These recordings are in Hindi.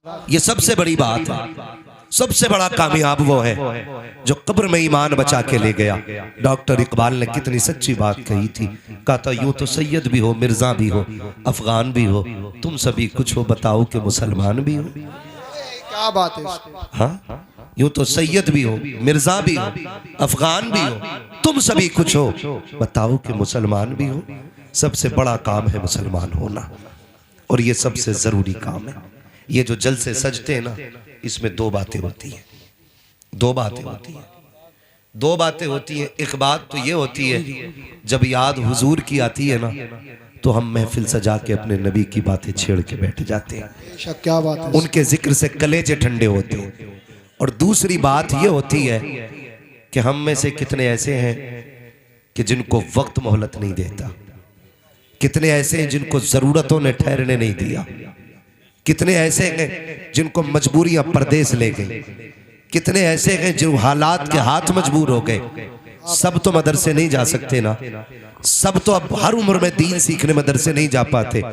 ये सबसे बड़ी बात है। सबसे बड़ा कामयाब वो है जो कब्र में ईमान बचा के ले गया। डॉक्टर इकबाल ने कितनी सच्ची बात कही थी। कहा था यूं तो सैयद भी हो, मिर्जा भी हो, अफगान भी हो, तुम सभी कुछ हो, बताओ कि मुसलमान भी हो। क्या बात है। हाँ, यूं तो सैयद भी हो, मिर्जा भी हो, अफगान भी हो, तुम सभी कुछ हो, बताओ कि मुसलमान भी हो। सबसे बड़ा काम है मुसलमान होना, और ये सबसे जरूरी काम है। ये जो जलसे सजते हैं ना, इसमें दो बातें होती हैं। दो बातें होती हैं। दो बातें होती हैं। एक बात तो ये होती है, जब याद हुजूर की आती है ना, तो हम महफिल सजा के अपने नबी की बातें छेड़ के बैठ जाते हैं। क्या बात है। उनके जिक्र से कलेजे ठंडे होते हैं। और दूसरी बात ये होती है कि हम में से कितने ऐसे हैं कि जिनको वक्त मोहलत नहीं देता, कितने ऐसे हैं जिनको जरूरतों ने ठहरने नहीं दिया, कितने ऐसे हैं जिनको मजबूरियां परदेस ले गई, कितने ऐसे हैं जो हालात के हाथ मजबूर हो गए। सब तो मदरसे नहीं जा सकते ना, सब तो अब हर उम्र में दीन सीखने मदरसे नहीं जा पाते।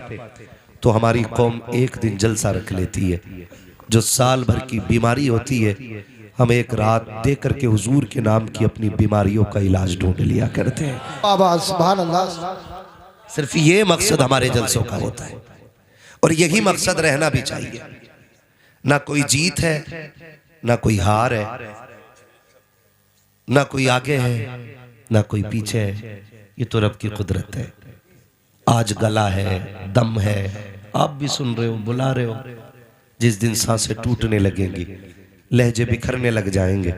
तो हमारी कौम एक दिन जलसा रख लेती है। जो साल भर की बीमारी होती है, हम एक रात दे करके हुजूर के नाम की अपनी बीमारियों का इलाज ढूंढ लिया करते हैं। सुभान अल्लाह। सिर्फ ये मकसद हमारे जलसों का होता है, और यही मकसद रहना भी चाहिए। ना कोई जीत है, ना कोई हार है, ना कोई आगे है, ना कोई पीछे है। ये तो रब की कुदरत है। आज गला है, दम है, आप भी सुन रहे हो, बुला रहे हो। जिस दिन सांसें टूटने लगेंगी, लहजे बिखरने लग जाएंगे,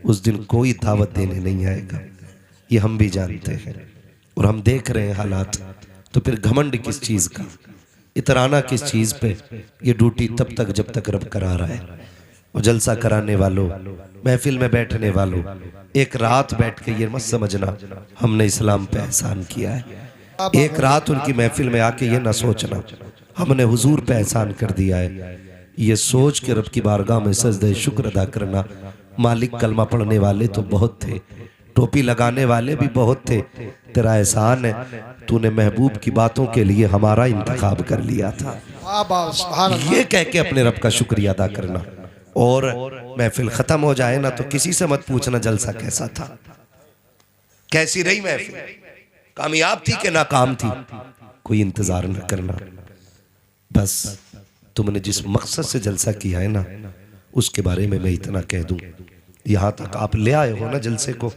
उस दिन कोई दावत देने नहीं आएगा। ये हम भी जानते हैं, और हम देख रहे हैं हालात। तो फिर घमंड किस चीज का, इतराना किस चीज पे। ये ड्यूटी तब तक जब तक रब करा रहा है। और जलसा कराने वालों, महफिल में बैठने वालों, एक रात बैठ के ये मत समझना हमने इस्लाम पे एहसान किया है। एक रात उनकी महफिल में आके ये ना सोचना हमने हुजूर पे एहसान कर दिया है। ये सोच के रब की बारगाह में सजदे शुक्र अदा करना। मालिक, कलमा पढ़ने वाले तो बहुत थे, टोपी लगाने वाले भी बहुत थे, तेरा एहसान है, तूने महबूब की बातों के लिए हमारा इंतखाब कर लिया था। ये कह के अपने रब का शुक्रिया अदा करना। और महफिल खत्म हो जाए ना, तो किसी से मत पूछना जलसा कैसा था, कैसी रही महफिल, कामयाब थी कि नाकाम थी। कोई इंतजार न करना। बस तुमने जिस मकसद से जलसा किया है ना, उसके बारे में मैं इतना कह दूं। यहां तक आप ले आए हो ना जलसे को,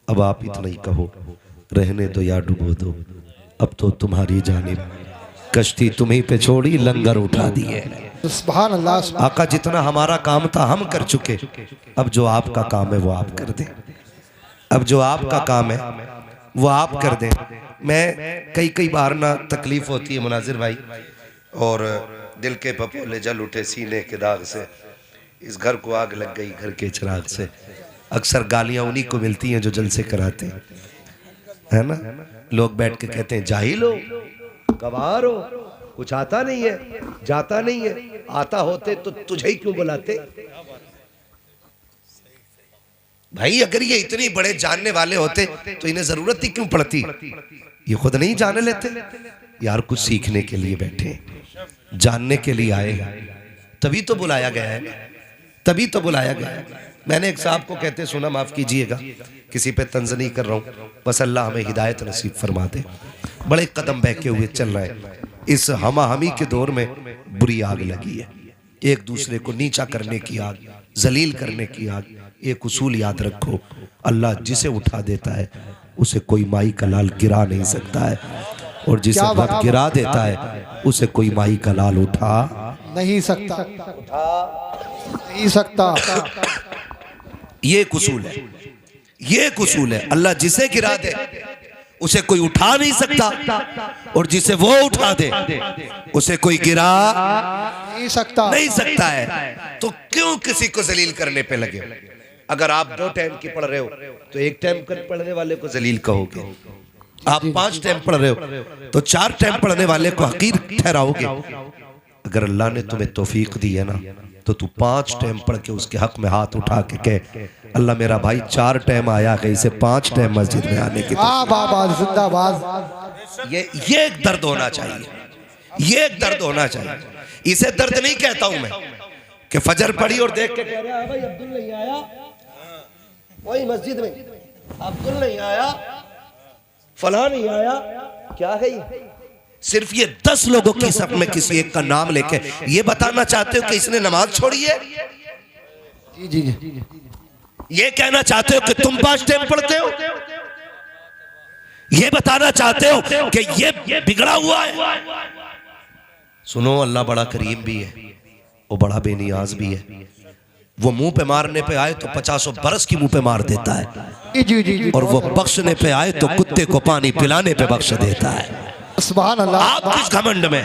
अब आप इतना ही कहो, रहने दो या डुबो दो, अब तो तुम्हारी जानिब कश्ती तुम्हीं पे छोड़ी, लंगर उठा दिए। सुभान अल्लाह। आका, जितना हमारा काम था हम कर चुके, अब जो आपका काम है वो आप कर दें। अब जो आपका काम है वो आप कर दें। मैं कई बार ना तकलीफ होती है मुनाजिर भाई, और दिल के पपोले जल उठे सीने के दाग से, इस घर को आग लग गई घर के चिराग से। अक्सर गालियां उन्हीं को मिलती हैं जो जलसे कराते हैं, है ना। लोग बैठ के कहते हैं जाहिल हो, गवार हो, कुछ आता नहीं है, जाता नहीं है, आता होते तो तुझे ही क्यों बुलाते। भाई अगर ये इतने बड़े जानने वाले होते तो इन्हें जरूरत ही क्यों पड़ती। ये खुद नहीं जाने लेते यार, कुछ सीखने के लिए बैठे, जानने के लिए आए, तभी तो बुलाया गया है, तभी तो बुलाया गया है। मैंने एक साहब को कहते सुना, माफ कीजिएगा, किसी पे तंज नहीं कर रहा हूँ, बस अल्लाह हमें हिदायत नसीब फरमा दे। बड़े कदम बहके हुए चल रहे हैं, इस हमाहमी के दौर में बुरी आग लगी है, एक दूसरे को नीचा करने की आग, जलील करने की आग। एक उसूल याद रखो, अल्लाह जिसे उठा देता है उसे कोई माई का लाल गिरा नहीं सकता है, और जिसे रब गिरा देता है उसे कोई माई का लाल उठा नहीं सकता, नहीं सकता। ये उसूल है, ये उसूल है। अल्लाह जिसे गिरा दे उसे कोई उठा नहीं सकता, और जिसे वो उठा दे उसे कोई गिरा नहीं सकता, नहीं सकता है। तो क्यों किसी को जलील करने पे लगे। अगर आप 2 टाइम की पढ़ रहे हो तो 1 टाइम पढ़ने वाले को जलील कहोगे, आप 5 टाइम पढ़ रहे हो तो 4 टाइम पढ़ने वाले को हकीर ठहराओगे। अगर अल्लाह ने तुम्हें तौफीक दी है ना, तो तू 5 टाइम पढ़ के उसके हक में हाथ उठा के कह, अल्लाह मेरा भाई 4 टाइम आया है, इसे 5 टाइम मस्जिद में आने की। ये एक दर्द होना चाहिए, ये एक दर्द होना चाहिए। इसे दर्द नहीं कहता हूं मैं, कि फजर पड़ी और देख के कह रहा है भाई अब्दुल नहीं आया, वही मस्जिद में अब्दुल नहीं आया, फला नहीं आया, क्या है ये? सिर्फ ये 10 लोगों की सब में किसी एक का नाम लेके ये बताना चाहते हो कि इसने नमाज छोड़ी है? जी जी जी। ये कहना चाहते हो कि तुम 5 टाइम पढ़ते हो? ये बताना चाहते हो कि ये बिगड़ा हुआ है? सुनो, अल्लाह बड़ा करीम भी है, वो बड़ा बेनियाज भी है। वो मुंह पे मारने पे आए तो 50 बरस की मुंह पे मार देता है, जी जी जी। और वो बख्शने पे आए तो कुत्ते को पानी पिलाने पे बख्श देता है। सुभान अल्लाह। आप किस घमंड में,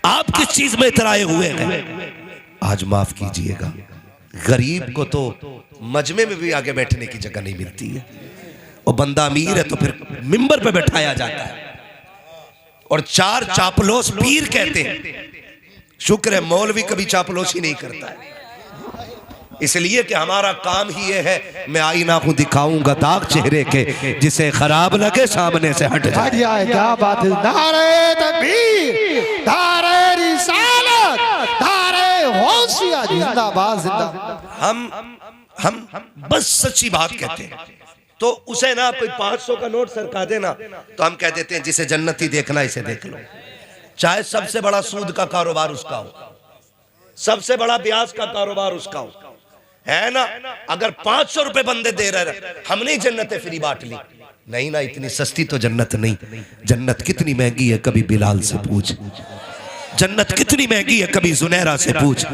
आप किस चीज में इतराए हुए हैं? आज माफ कीजिएगा, गरीब को तो मजमे में भी आगे बैठने की जगह नहीं मिलती है। और बंदा अमीर है तो फिर मिंबर पे बैठाया जाता है, और 4 चापलोस पीर कहते हैं। शुक्र है मौलवी कभी चापलोसी नहीं करता है, इसलिए कि हमारा काम ही ये है, मैं आईना को दिखाऊंगा दाग चेहरे के, जिसे खराब लगे सामने से हट जाए। क्या बात है। नारे तकबीर, नारे रिसालत, नारे गौसिया, जिंदाबाद जिंदाबाद। हम बस सच्ची बात कहते हैं। तो उसे ना कोई 500 का नोट सरका देना तो हम कह देते हैं जिसे जन्नती देखना इसे देख लो। चाहे सबसे बड़ा सूद का कारोबार उसका हो, सबसे बड़ा ब्याज का कारोबार उसका हो, है ना। अगर 500 रुपए बंदे दे रहे, हमने जन्नतें फ्री बांट ली। नहीं ना, इतनी सस्ती तो जन्नत नहीं। जन्नत कितनी महंगी है कभी बिलाल से पूछ, जन्नत कितनी महंगी है कभी जुनैरा से पूछ,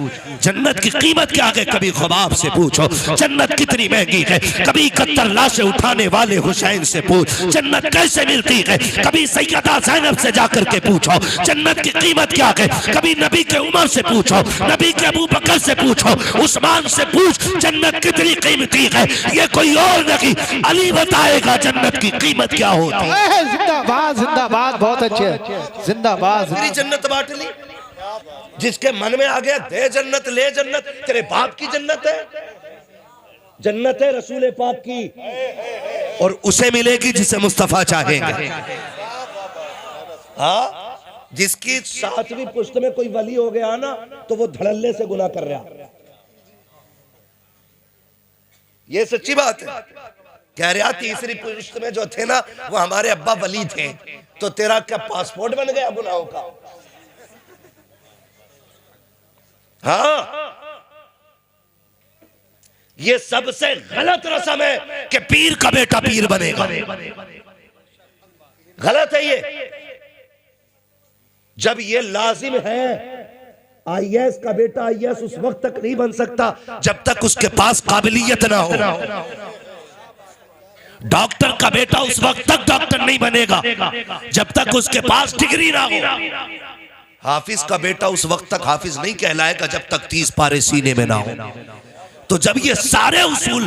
जन्नत की कीमत क्या है कभी ख्वाब से पूछो, जन्नत कितनी महंगी है कभी 71 लाशें उठाने वाले हुसैन से पूछ, जन्नत कैसे मिलती है कभी सैयदा ज़ैनब से जाकर के पूछो, जन्नत की कीमत क्या है कभी नबी के उमर से पूछो, नबी के अबू बकर से पूछो, उस्मान से पूछ, जन्नत कितनी कीमती है। ये कोई और नहीं, अली बताएगा जन्नत की कीमत क्या होती है। जिंदाबाद जिंदाबाद, बहुत अच्छे, जिंदाबाद। मेरी जन्नत बांट ली, जिसके मन में आ गया दे जन्नत, ले जन्नत। तेरे बाप की जन्नत है, जन्नत है रसूल पाक की, और उसे मिलेगी जिसे मुस्तफा चाहेंगे। हाँ, जिसकी 7वीं पुश्त में कोई वली हो गया ना तो वो धड़ल्ले से गुनाह कर रहा। ये सच्ची बात है। कह रहा 3री पुश्त में जो थे ना वो हमारे अब्बा वली थे, तो तेरा क्या पासपोर्ट बन गया गुनाहों का? हाँ, ये सबसे गलत रस्म है कि पीर का बेटा पीर बनेगा। गलत है ये। जब ये लाजिम है, आईएएस का बेटा आईएएस उस वक्त तक नहीं बन सकता जब तक उसके पास काबिलियत ना हो। डॉक्टर का बेटा उस वक्त तक डॉक्टर नहीं बनेगा जब तक उसके पास डिग्री ना हो। हाफिज का बेटा उस वक्त तक हाफिज नहीं कहलाएगा जब तक 30 पारे सीने में ना हो। तो जब ये सारे उसूल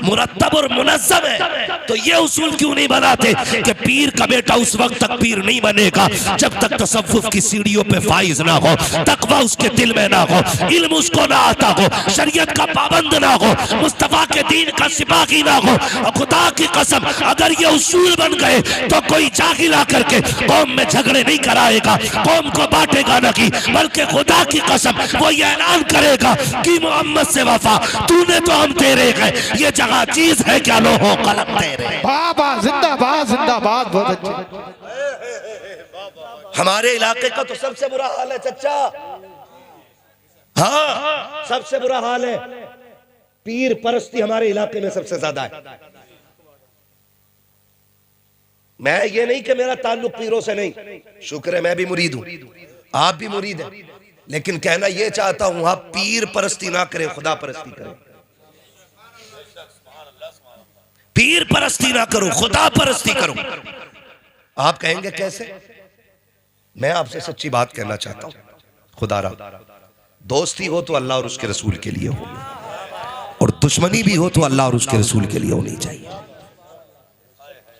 मुरत्तब और मुनज़्ज़म है तो ये उसूल क्यों नहीं बनाते कि पीर का बेटा उस वक्त तक पीर नहीं बनेगा जब तक तसव्वुफ की सीढ़ियों पे फाइज ना हो, तकवा उसके दिल में ना हो, इल्म उसको ना आता हो, शरीयत का पाबंद ना हो, मुस्तफा के दीन का सिपाही ना हो। और खुदा की कसम अगर ये उसूल बन गए तो कोई जाहिल आकर के कौम में झगड़े नहीं कराएगा, कौम को बांटेगा नहीं, बल्कि खुदा की कसम वो ये ऐलान करेगा कि मोहम्मद से वफा तूने तो हम तेरे हैं, ये जगह चीज है क्या लो हो कलम तेरे। बाबा जिंदाबाद जिंदाबाद, बहुत अच्छे। हमारे इलाके का तो सबसे बुरा हाल है चच्चा। हाँ, सबसे बुरा हाल है। पीर परस्ती हमारे इलाके में सबसे ज्यादा है। मैं ये नहीं कि मेरा ताल्लुक पीरों से नहीं, शुक्र है मैं भी मुरीद हूं, आप भी मुरीद हैं, लेकिन कहना यह चाहता हूं आप पीर परस्ती ना करें, खुदा परस्ती करें। पीर परस्ती ना करो, खुदा परस्ती करो। आप कहेंगे कैसे? मैं आपसे सच्ची बात कहना चाहता हूं। खुदा रा दोस्ती हो तो अल्लाह और उसके रसूल के लिए हो, और दुश्मनी भी हो तो अल्लाह और उसके रसूल के लिए होनी चाहिए।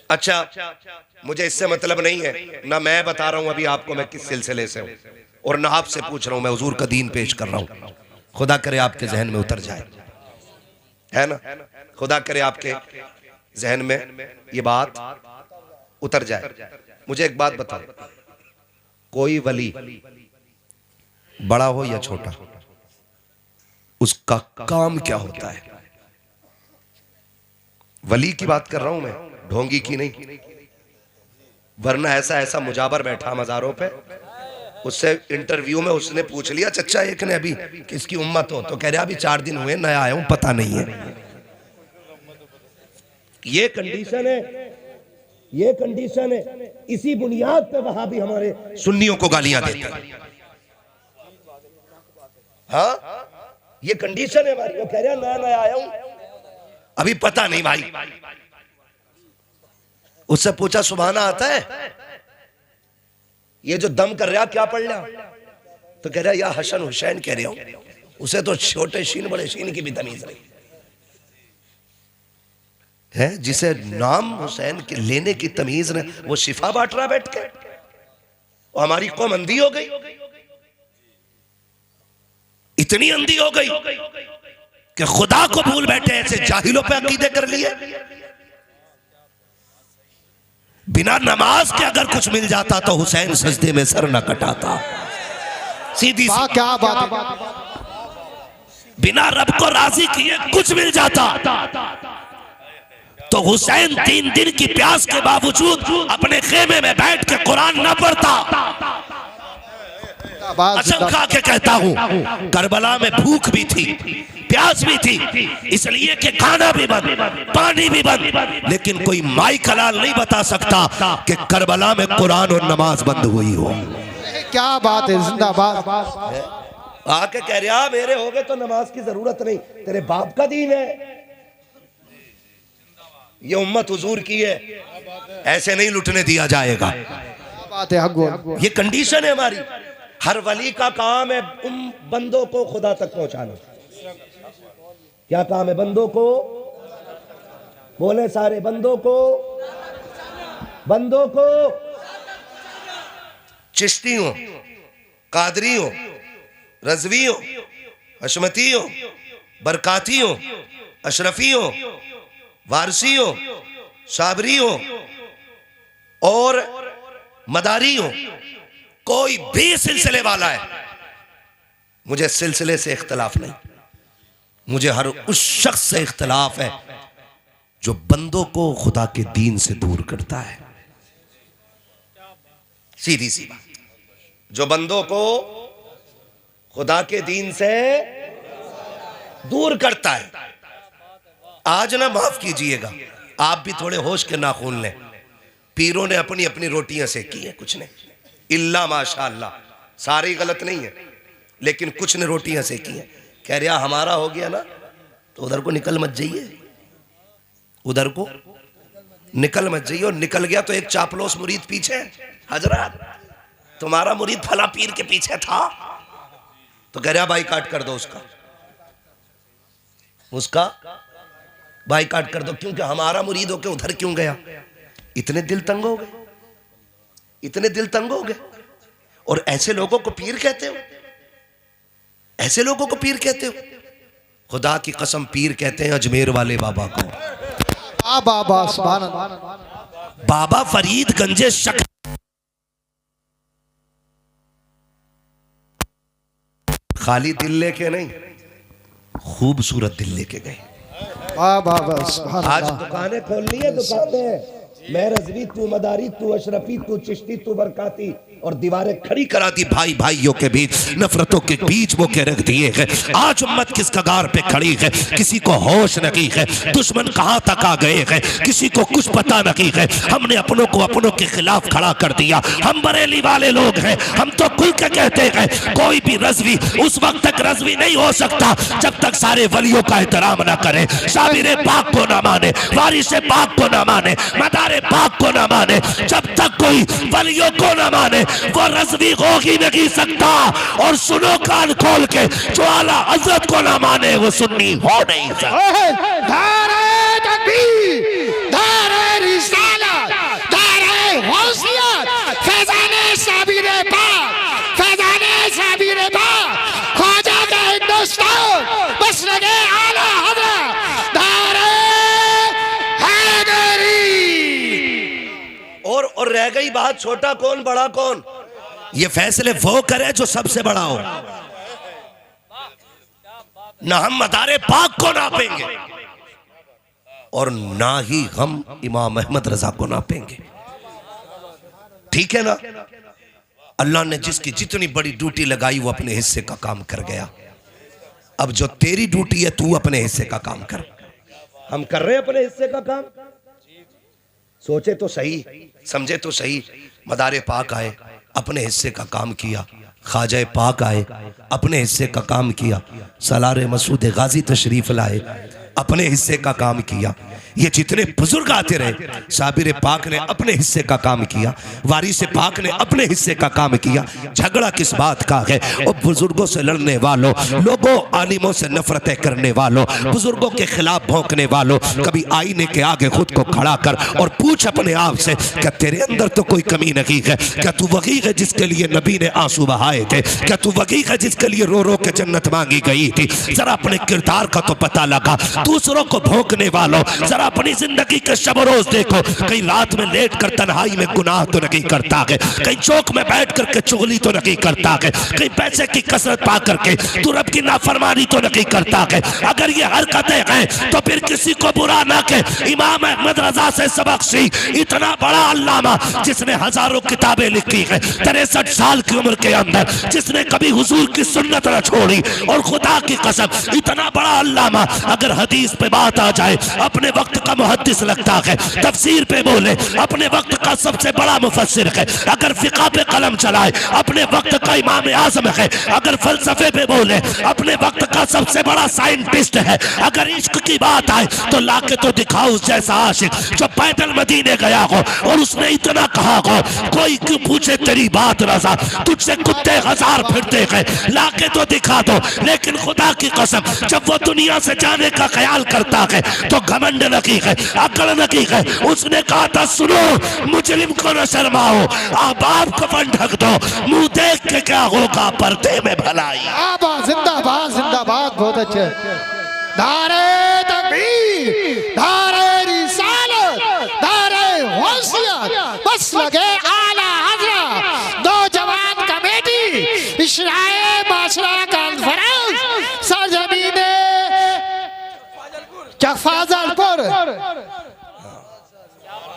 अच्छा, मुझे इससे मतलब नहीं है, ना मैं बता रहा हूं अभी आपको मैं किस सिलसिले से हूं, और ना आपसे पूछ रहा हूं, मैं हुजूर का दीन पेश कर रहा हूं। खुदा करे आपके जहन में उतर जाए, है ना, खुदा करे आपके जहन में ये बात उतर जाए। मुझे एक बात बताओ, कोई वली बड़ा हो या छोटा, उसका काम क्या होता है। वली की बात कर रहा हूं मैं, ढोंगी की नहीं। वरना ऐसा ऐसा मुजाबर बैठा मज़ारों पे, उससे इंटरव्यू में उसने पूछ लिया, चचा एक ने अभी किसकी उम्मत हो, तो कह रहा अभी 4 दिन हुए, नया आया हूं, पता नहीं है। ये कंडीशन है, ये कंडीशन है। इसी बुनियाद पे वहां भी हमारे सुन्नियों को गालियां देते हैं। हाँ, ये कंडीशन है हमारी। वो कह रहा नया नया आया हूं, अभी पता नहीं भाई। उससे पूछा सुभाना आता है, ये जो दम कर रहा क्या पढ़ लिया, तो कह रहा या हसन हुसैन कह रहा हूं। उसे तो छोटे शीन बड़े शीन की भी तमीज नहीं है। जिसे नाम हुसैन के लेने की तमीज नहीं, वो शिफा बांट रहा बैठ के। और हमारी कौम अंधी हो गई, इतनी अंधी हो गई कि खुदा को भूल बैठे, ऐसे जाहिलों पे अकीदे कर लिए। बिना नमाज के अगर कुछ मिल जाता तो हुसैन सजदे में सर न कटाता। सीधी सी क्या बात है। बिना रब को राजी किए कुछ मिल जाता तो हुसैन 3 दिन की प्यास के बावजूद अपने खेमे में बैठ के कुरान न पढ़ता। कसम खा के कहता हूं, करबला में भूख भी थी, प्यास भी थी, इसलिए कि खाना भी बंद, पानी भी बंद, लेकिन कोई माई कलाल नहीं बता सकता कि करबला में कुरान और नमाज बंद हुई हो। क्या बात है, जिंदाबाद। आके कह रहा मेरे हो गए तो नमाज की जरूरत नहीं, तेरे बाप का दीन है, ये उम्मत हुजूर की है, ऐसे नहीं लुटने दिया जाएगा। बात है, ये कंडीशन है हमारी। हर वली का काम है उन बंदों को खुदा तक पहुंचाना। क्या काम है बंदों को? बोले सारे, बंदों को, बंदों को। चिश्ती हो, कादरी हो, रजवी हो, हशमती हो, बरकाती हो, अशरफी हो, वारसी हो, साबरी हो और मदारी हो, कोई भी सिलसिले वाला है, मुझे सिलसिले से इख्तलाफ नहीं। मुझे हर उस शख्स से इख्तलाफ है जो बंदों को खुदा के दीन से दूर करता है। सीधी सी बात, जो बंदों को खुदा के दीन से दूर करता है। आज ना माफ कीजिएगा, आप भी थोड़े होश के नाखून लें। पीरों ने अपनी अपनी रोटियां सेकी हैं, कुछ ने इल्ला माशाअल्लाह, सारी गलत नहीं है, लेकिन कुछ ने रोटियां सेकी हैं। कह रहा हमारा हो गया ना तो उधर को निकल मत जाइए, उधर को निकल मत जाइए। और निकल गया तो एक चापलोस मुरीद पीछे, हजरत तुम्हारा मुरीद फला पीर के पीछे था, तो कह रहा बाइकाट कर दो उसका बाइकाट कर दो, क्योंकि हमारा मुरीद होके उधर क्यों गया। इतने दिल तंग हो गए, इतने दिल तंग हो गए। और ऐसे लोगों को पीर कहते हो, ऐसे लोगों को पीर कहते हो। खुदा की कसम पीर कहते हैं अजमेर वाले बाबा को। बाबा सुभान अल्लाह। बाबा फरीद गंजे शक खाली दिल लेके नहीं, खूबसूरत दिल लेके गए। आज दुकानें खोलनी है, दुकानें, मैं रजवी तू मदारी तू अशरफी तू चिश्ती तू बरकाती, और दीवारें खड़ी करा दी भाई भाइयों के बीच, नफरतों के बीच वो के रख दिए हैं। आज उम्मत किस कगार पे खड़ी है, किसी को होश नहीं है, दुश्मन कहां तक आ गए हैं, किसी को कुछ पता नहीं है। हमने अपनों को अपनों के खिलाफ खड़ा कर दिया। हम बरेली वाले लोग हैं, हम तो खुल के कहते हैं कोई भी रजवी उस वक्त तक रजवी नहीं हो सकता जब तक सारे वलियों का एहतराम ना करे, शाबिर पाक को ना माने, वारिस पाक को ना माने, मदार पाक को ना माने। जब तक कोई वलियों को ना माने वो रज़वी हो ही नहीं सकता। और सुनो कान खोल के, जो आला हज़रत को ना माने वो सुन्नी हो नहीं सकता। नारे तकबीर, नारे रिसालत, नारे गौसियत, फैज़ाने साबिर पाक, फैज़ाने साबिर पाक, ख्वाजा का हिंदुस्तान, मसलके आला हज़रत, नारे हैदरी। और रह गई बात छोटा कौन बड़ा कौन, ये फैसले वो करे जो सबसे बड़ा हो। ना हम मदारे पाक को नापेंगे और ना ही हम इमाम अहमद रजा को नापेंगे। ठीक है ना? अल्लाह ने जिसकी जितनी बड़ी ड्यूटी लगाई वो अपने हिस्से का काम कर गया। अब जो तेरी ड्यूटी है तू अपने हिस्से का काम कर। हम कर रहे हैं अपने हिस्से का काम। सोचे तो सही, समझे तो सही। मदारे पाक आए, अपने हिस्से का काम किया। ख्वाजा पाक आए, अपने हिस्से का काम किया। सलारे मसूद गाजी तशरीफ लाए, अपने हिस्से का काम किया। ये जितने बुजुर्ग आते रहे, साबिर पाक ने अपने हिस्से का काम किया, वारिस पाक ने अपने हिस्से का काम किया। झगड़ा किस बात का है? और बुजुर्गों से लड़ने वालों, लोगों आलिमों से नफरतें करने वालों, बुजुर्गों के खिलाफ भौंकने वालों, कभी आईने के आगे खुद को खड़ा कर और पूछ अपने आप से, क्या तेरे अंदर तो कोई कमी नहीं है? क्या तू वही है जिसके लिए नबी ने आंसू बहाए थे? क्या तू वही है जिसके लिए रो रो के जन्नत मांगी गई थी? जरा अपने किरदार का तो पता लगा। दूसरों को भौंकने वालों, जरा अपनी जिंदगी के शब रोज देखो। कहीं रात में लेट कर तन्हाई में गुनाह तो नहीं करता है, कहीं चौक में बैठ करके चुगली तो नहीं करता है, कहीं पैसे की कसरत पा करके तू रब की नाफरमानी तो नहीं करता है। अगर ये हरकतें हैं तो फिर किसी को बुरा ना कहे। इमाम अहमद रजा से सबक सीख। इतना बड़ा अल्लामा जिसने हजारों किताबें लिखी है, 63 साल की उम्र के अंदर, जिसने कभी हुजूर की सुन्नत न छोड़ी, और खुदा की कसम इतना बड़ा अल्लामा अगर हदीस पे बात आ जाए अपने वक्त का मुहद्दिस लगता है, तफसीर पे बोले अपने वक्त का सबसे बड़ा मुफस्सिर है, अगर फिक़ा पे कलम चलाए अपने वक्त का इमाम आज़म है, अगर फलसफे पे बोले अपने वक्त का सबसे बड़ा साइंटिस्ट है, अगर इश्क की बात आए तो लाके तो दिखाओ उस जैसा आशिक जो पैदल मदीने गया हो और उसने इतना कहा हो, कोई क्यों पूछे तेरी बात रज़ा, तुझसे कुत्ते हजार फिरते हैं, लाके तो दिखा दो। लेकिन खुदा की कसम जब वो दुनिया से जाने का ख्याल करता है तो घमंड नहीं है, अकड़ नहीं है। उसने कहा था, सुनो मुजरिम को न शर्माओ, आप कफन ढक दो, मुंह देख के क्या होगा पर्दे में भलाई। जिंदाबाद जिंदाबाद, बहुत अच्छे। नारे तकबीर, नारे रिसालत, नारे वसीयत, बस लगे आला हज़रत, नौजवान कमेटी, इशराए माशरा कॉन्फ्रेंस, सरजमीने फाजलपुर।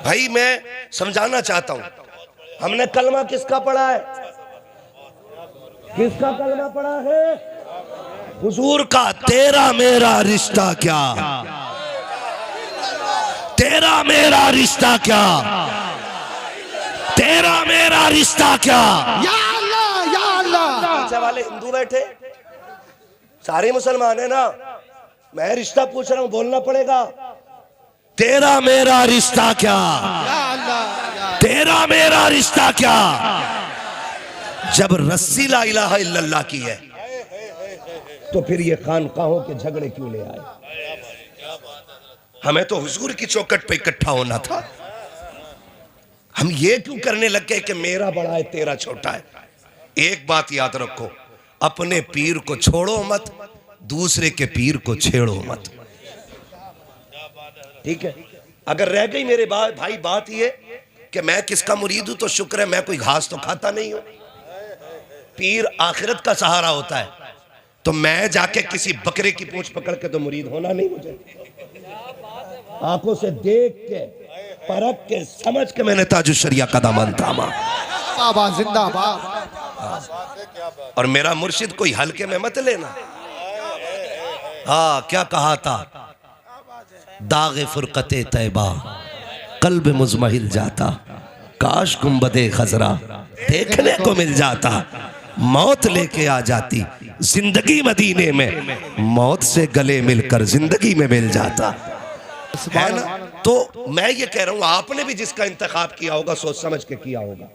भाई मैं समझाना चाहता हूं, हमने कलमा किसका पढ़ा है? किसका कलमा पढ़ा है? हुजूर का। तेरा मेरा रिश्ता क्या, तेरा मेरा रिश्ता क्या, तेरा मेरा रिश्ता क्या। या अल्लाह या अल्लाह। पीछे वाले हिंदू बैठे, सारे मुसलमान है ना, मैं रिश्ता पूछ रहा हूं, बोलना पड़ेगा। तेरा मेरा रिश्ता क्या, तेरा मेरा रिश्ता क्या। जब रस्सी ला इलाहा इल्लल्लाह की है तो फिर ये खानकाहों के झगड़े क्यों ले आए? हमें तो हुजूर की चौखट पे इकट्ठा होना था। हम ये क्यों करने लग गए कि मेरा बड़ा है तेरा छोटा है? एक बात याद रखो, अपने पीर को छोड़ो मत, दूसरे के पीर को छेड़ो मत। ठीक है? अगर रह गई मेरे भाई बात ये कि मैं किसका मुरीद हूं तो शुक्र है, मैं कोई घास तो खाता नहीं हूं। पीर आखिरत का सहारा होता है, तो मैं जाके किसी बकरे की पूंछ पकड़ के तो मुरीद होना नहीं। मुझे आंखों से देख के, परख के, समझ के मैंने ताजुश्शरिया का दामन थामा। जिंदाबाद। और मेरा मुर्शिद कोई हल्के में मत लेना। हाँ, क्या कहा था? दागे फुरकते तैबा कल्ब मुजमहिल जाता, काश गुंबदे खजरा देखने को मिल जाता, मौत लेके आ जाती जिंदगी मदीने में, मौत से गले मिलकर जिंदगी में मिल जाता है ना। तो मैं ये कह रहा हूं, आपने भी जिसका इंतखाब किया होगा सोच समझ के किया होगा।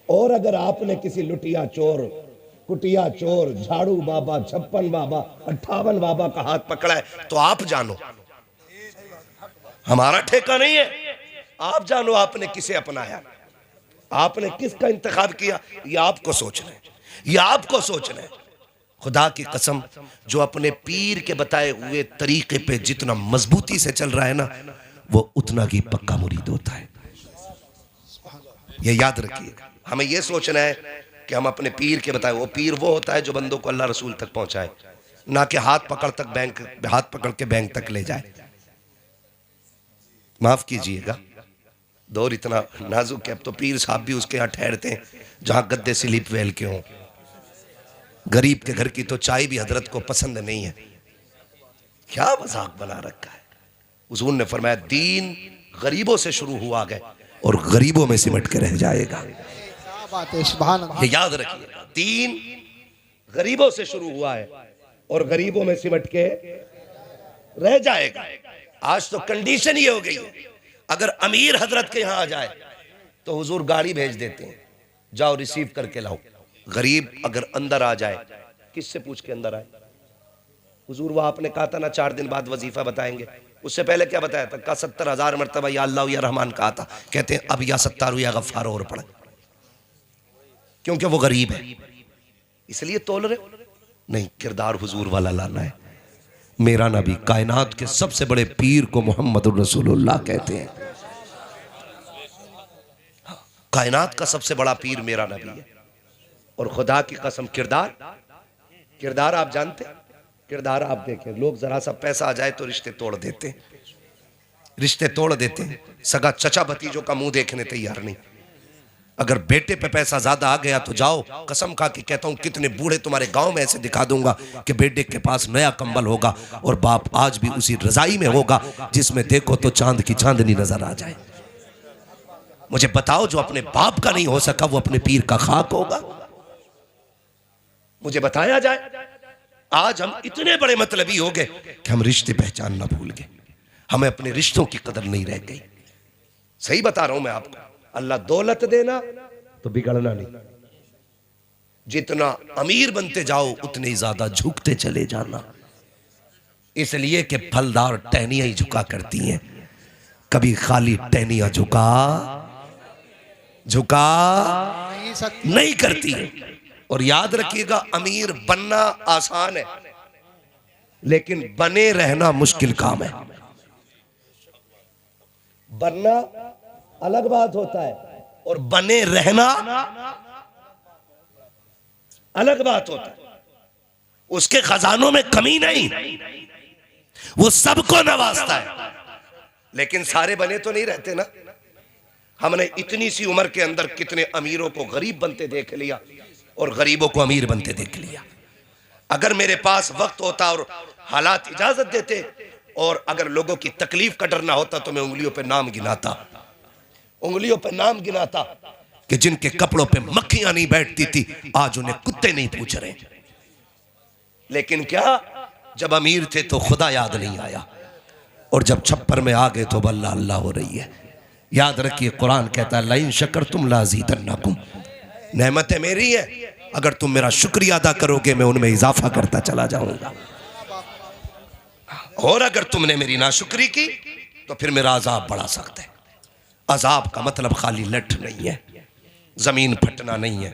और अगर आपने किसी लुटिया चोर, कुटिया चोर, झाड़ू बाबा, 56 बाबा, 58 बाबा का हाथ पकड़ा है तो आप जानो, हमारा ठेका नहीं है। आप जानो आपने किसे अपनाया, आपने किसका इंतखाब किया, ये आपको सोचना है, ये आपको सोचना है। खुदा की कसम, जो अपने पीर के बताए हुए तरीके पे जितना मजबूती से चल रहा है ना, वो उतना ही पक्का मुरीद होता है। ये याद रखिएगा। हमें ये सोचना है कि हम अपने पीर के बताए, वो पीर वो होता है जो बंदों को अल्लाह रसूल तक पहुंचाए। ना कि हाथ पकड़ के बैंक तक ले जाए। माफ कीजिएगा, दौर इतना नाजुक है। अब तो पीर साहब भी उसके यहाँ ठहरते हैं जहां गद्दे स्लीप वेल के हों। गरीब के घर की तो चाय भी हजरत को पसंद नहीं है। क्या मजाक बना रखा है। हुजूर ने फरमाया दीन गरीबों से शुरू हुआ है और गरीबों में सिमट के रह जाएगा। ये याद रखिएगा, दीन गरीबों से शुरू हुआ है और गरीबों में सिमट के रह जाएगा। आज तो कंडीशन ये हो गई है, अगर अमीर हजरत के यहां आ जाए तो हुजूर गाड़ी भेज देते हैं, जाओ रिसीव करके लाओ। गरीब अगर अंदर आ जाए, किससे पूछ के अंदर आए? हुजूर वो आपने कहा था ना 4 दिन बाद वजीफा बताएंगे, उससे पहले क्या बताया था? का 70,000 मरतबा या अल्लाह या रहमान कहा था। कहते हैं अब या सत्तार या गफ्फार और पढ़े, क्योंकि वो गरीब है इसलिए तोल रहे नहीं। किरदार हुजूर वाला लाना है। मेरा नबी कायनात के सबसे बड़े पीर को मोहम्मद रसूलुल्लाह कहते हैं। कायनात का सबसे बड़ा पीर मेरा नबी है। और खुदा की कसम किरदार आप जानते हैं? किरदार आप देखें, लोग जरा सा पैसा आ जाए तो रिश्ते तोड़ देते हैं। सगा चचा भतीजों का मुंह देखने तैयार नहीं। अगर बेटे पे पैसा ज्यादा आ गया तो जाओ, कसम खा के कहता हूं कितने बूढ़े तुम्हारे गांव में ऐसे दिखा दूंगा कि बेटे के पास नया कंबल होगा और बाप आज भी उसी रजाई में होगा जिसमें देखो तो चांद की चांदनी नजर आ जाए। मुझे बताओ, जो अपने बाप का नहीं हो सका वो अपने पीर का खाक होगा? मुझे बताया जाए। आज हम इतने बड़े मतलबी हो गए कि हम रिश्ते पहचानना भूल गए। हमें अपने रिश्तों की कदर नहीं रह गई। सही बता रहा हूं मैं आपको। अल्लाह दौलत देना तो बिगड़ना नहीं। जितना अमीर बनते जाओ उतने ही ज्यादा झुकते चले जाना। इसलिए कि फलदार टहनियां ही झुका करती हैं, कभी खाली टहनियां झुका नहीं करती है। और याद रखिएगा, अमीर बनना आसान है लेकिन बने रहना मुश्किल काम है। बनना अलग बात होता है और बने रहना अलग बात होता है। उसके खजानों में कमी नहीं, वो सबको नवाजता है। लेकिन सारे बने तो नहीं रहते ना। हमने इतनी सी उम्र के अंदर कितने अमीरों को गरीब बनते देख लिया और गरीबों को अमीर बनते देख लिया। अगर मेरे पास वक्त होता और हालात इजाजत देते और अगर लोगों की तकलीफ का डर ना होता तो मैं उंगलियों पे नाम गिनाता कि जिनके कपड़ों पे मक्खियां नहीं बैठती थी आज उन्हें कुत्ते नहीं पूछ रहे। लेकिन क्या, जब अमीर थे तो खुदा याद नहीं आया और जब छप्पर में आ गए तो अल्लाह अल्लाह हो रही है। याद रखिए, कुरान कहता है लाइन शकर तुम लाज़ीदन्नकुम, नेमतें मेरी है, अगर तुम मेरा शुक्रिया अदा करोगे मैं उनमें इजाफा करता चला जाऊंगा। और अगर तुमने मेरी नाशुक्री की तो फिर मेरा अजाब बढ़ा सकता है। अजाब का मतलब खाली लठ नहीं है, जमीन फटना नहीं है।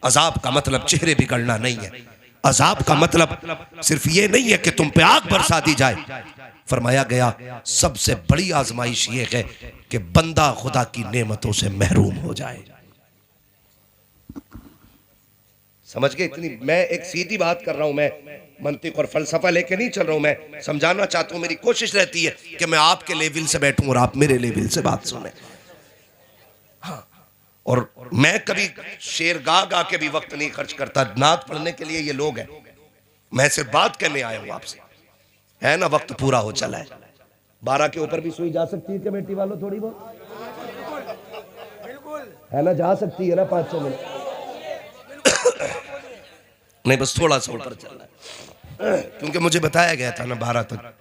अजाब का मतलब चेहरे बिगड़ना नहीं है। अजाब का मतलब सिर्फ ये नहीं है कि तुम पे आग बरसा दी जाए। फरमाया गया सबसे बड़ी आजमाइश ये है कि बंदा खुदा की नेमतों से महरूम हो जाए। समझ गए? इतनी मैं एक सीधी बात कर रहा हूं, मैं मंतिक और फलसफा लेके नहीं चल रहा हूं। मैं समझाना चाहता हूं। मेरी कोशिश रहती है कि मैं आपके लेवल से बैठूं और आप मेरे लेवल से बात सुने। हाँ, और मैं कभी शेर गा के भी वक्त नहीं खर्च करता। नात पढ़ने के लिए ये लोग हैं, मैं सिर्फ बात करने आया हूं आपसे, है ना। वक्त पूरा हो चला है। 12 के ऊपर भी सुई जा सकती है कमेटी वालों, थोड़ी बहुत है ना, जा सकती है ना 500 मिनट नहीं, बस थोड़ा सा ऊपर चलना है क्योंकि मुझे बताया गया था ना 12 तक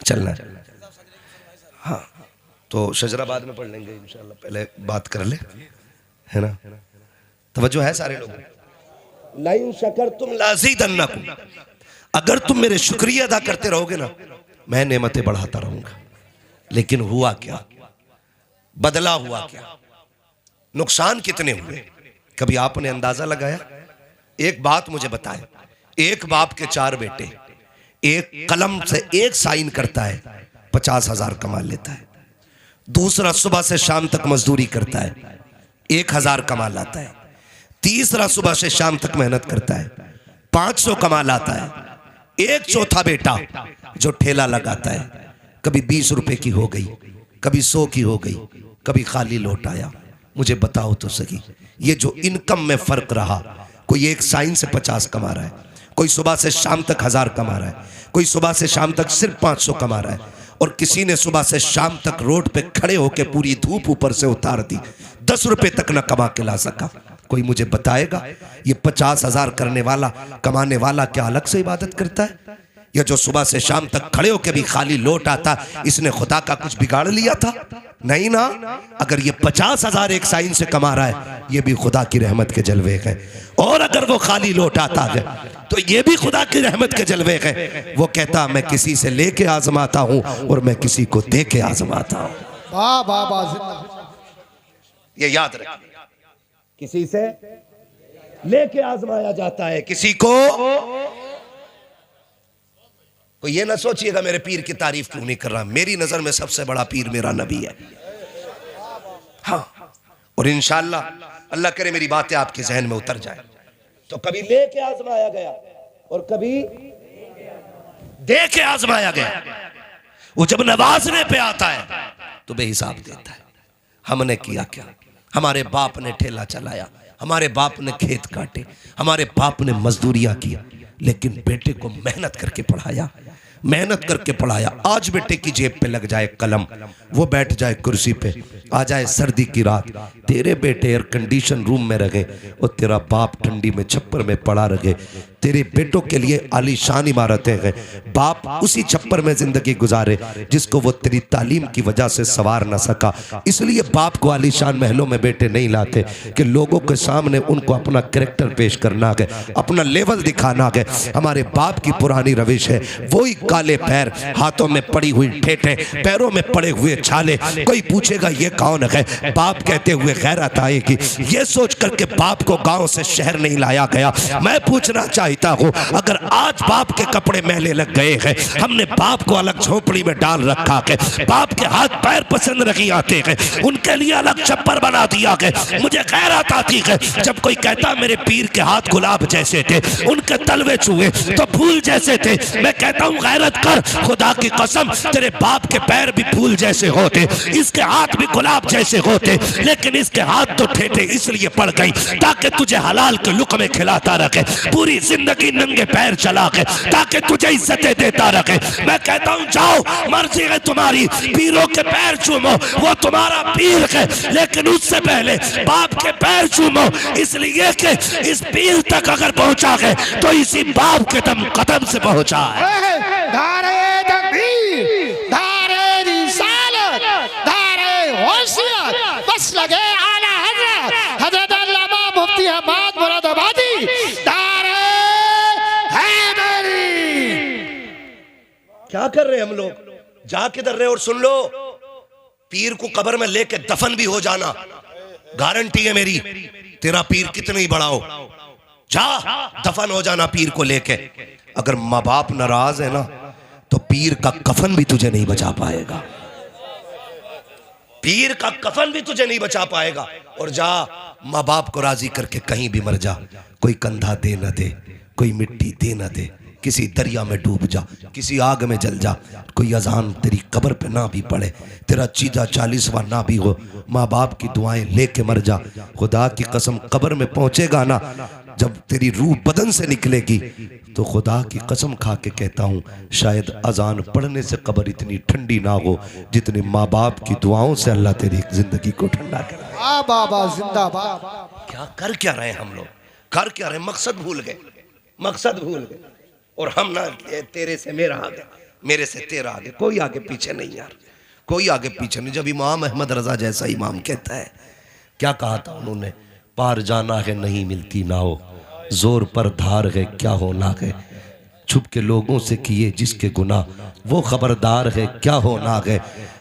चलना है। हाँ, तो शजराबाद में पढ़ लेंगे इंशाल्लाह। पहले बात कर ले, है ना। तवज्जो है सारे लोग। लाइन शकरतुम लाज़ीदन्नकुम, अगर तुम मेरे शुक्रिया अदा करते रहोगे ना मैं नेमतें बढ़ाता रहूंगा। लेकिन हुआ क्या, बदला हुआ क्या, नुकसान कितने हुए, कभी आपने अंदाजा लगाया? एक बात मुझे बताएं, एक बाप के 4 बेटे, एक कलम से एक साइन करता है 50,000 कमा लेता है। दूसरा सुबह से शाम तक मजदूरी करता है 1,000 कमा लाता है। तीसरा सुबह से शाम तक मेहनत करता है 500 कमा लाता है। एक चौथा बेटा जो ठेला लगाता है, कभी 20 रुपए की हो गई, कभी 100 की हो गई, कभी खाली लौट आया। मुझे बताओ तो सही, ये जो इनकम में फर्क रहा, कोई एक साइन से 50 कमा रहा है, कोई सुबह से शाम तक 1000 कमा रहा है, कोई सुबह से शाम तक सिर्फ 500 कमा रहा है, और किसी ने सुबह से शाम तक रोड पे खड़े होकर पूरी धूप ऊपर से उतार दी, 10 रुपए तक न कमा के ला सका। कोई मुझे बताएगा ये 50,000 करने वाला, कमाने वाला क्या अलग से इबादत करता है? या जो सुबह से शाम तक खड़े होकर भी खाली लौट आता, इसने खुदा का कुछ बिगाड़ लिया था? नहीं ना। अगर ये 50,000 एक साइन से कमा रहा है, ये भी खुदा की रहमत के जलवे हैं। और अगर वो खाली लौट आता है तो ये भी खुदा की रहमत के जलवे हैं। वो कहता मैं किसी से लेके आजमाता हूं और मैं किसी को दे के आजमाता हूं। वाह वाह वाह, ये याद रख, किसी से लेके आजमाया जाता है, किसी को। तो ये ना सोचिएगा मेरे पीर की तारीफ क्यों नहीं कर रहा। मेरी नजर में सबसे बड़ा पीर मेरा नबी है। हाँ, और इंशाअल्लाह अल्लाह करे मेरी बातें आपके जहन में उतर जाए। तो कभी लेके आजमाया गया और कभी दे के आजमाया गया। वो जब नवाजने पे आता है तो बेहिसाब देता है। हमने किया क्या? हमारे बाप ने ठेला चलाया, हमारे बाप ने खेत काटे, हमारे बाप ने मजदूरियां की, लेकिन बेटे को मेहनत करके पढ़ाया, मेहनत करके पढ़ाया। आज बेटे की जेब पे लग जाए कलम, वो बैठ जाए कुर्सी पे, आ जाए सर्दी की रात, तेरे बेटे एयर कंडीशन रूम में रहे और तेरा बाप ठंडी में छप्पर में पड़ा रहे। तेरे बेटों के लिए आलीशान इमारतें हैं, बाप उसी छप्पर में जिंदगी गुजारे जिसको वो तेरी तालीम की वजह से सवार ना सका। इसलिए बाप को आलीशान महलों में बेटे नहीं लाते कि लोगों के सामने उनको अपना कैरेक्टर पेश करना है, अपना लेवल दिखाना है। हमारे बाप की पुरानी रविश है वही काले पैर, हाथों में पड़ी हुई ठेठे, पैरों में पड़े हुए छाले। कोई पूछेगा ये कौन है, बाप कहते हुए गैरत आएगी। ये सोच करके बाप को गांव से शहर नहीं लाया गया। मैं पूछना चाहता हूं, अगर आज बाप के कपड़े मैले लग गए हैं, हमने बाप को अलग झोपड़ी में डाल रखा है, बाप के हाथ पैर पसंद नहीं आते हैं, उनके लिए अलग छप्पर बना दिया है। मुझे गैरत आती है जब कोई कहता मेरे पीर के हाथ गुलाब जैसे थे, उनके तलवे छुए तो फूल जैसे थे। मैं कहता हूं गैरत कर, खुदा की कसम तेरे बाप के पैर भी फूल जैसे होते, इसके हाथ भी गुलाब जैसे होते, लेकिन इसके हाथ तो ठेठे इसलिए पड़ गई ताकि तुझे हलाल के लुक़मे खिलाता रखे, पूरी जिंदगी नंगे पैर चला के ताकि तुझे इज्जतें देता रखे। मैं कहता हूं जाओ, मर्जी है तुम्हारी, पीरों के पैर चूमो, वो तुम्हारा पीर है, लेकिन उससे पहले बाप के पैर चूमो, इसलिए कि इस पीर तक अगर पहुंचा है तो इसी बाप के दम कदम से पहुंचा है। धारे तकबीर, धारे रिसालत, धारे होशियत, बस लगे आला हजरत हजरत अल्लामा मुफ्ती अहमद मुरादाबादी, धारे हैदरी। क्या कर रहे हैं हम लोग? जा किधर रहे? और सुन लो, पीर को कब्र में लेके दफन भी हो जाना, गारंटी है मेरी, तेरा पीर कितना ही बड़ा हो, जा दफन हो जाना पीर को लेके। अगर माँ बाप नाराज है ना तो पीर का कफन भी तुझे नहीं बचा पाएगा, पीर का कफन भी तुझे नहीं बचा पाएगा। और जा माँ बाप को राजी करके कहीं भी मर जा, कोई कंधा दे न दे, कोई मिट्टी दे न दे, किसी दरिया में डूब जा, किसी आग में जल जा, कोई अजान तेरी कब्र पे ना भी पड़े, तेरा चीजा 40वां ना भी हो, माँ बाप की दुआएं लेके मर जा। खुदा की कसम कब्र में पहुंचेगा ना, जब तेरी रूह बदन से निकलेगी तो खुदा की कसम खा के कहता हूँ शायद अजान पढ़ने से कब्र इतनी ठंडी ना हो जितनी माँ बाप की दुआओं से अल्लाह तेरी जिंदगी को ठंडा करे। बाबा जिंदाबाद। क्या कर क्या रहे हम लोग, कर क्या रहे? मकसद भूल गए, मकसद भूल गए। और हम ना तेरे से मेरा आगे, मेरे से तेरा आगे, कोई आगे पीछे नहीं यार, कोई आगे पीछे नहीं। जब इमाम अहमद रजा जैसा इमाम कहता है, क्या कहा था उन्होंने, पार जाना है नहीं मिलती ना हो, जोर पर धार है क्या होना है, छुप के लोगों से किए जिसके गुनाह वो खबरदार है क्या होना है।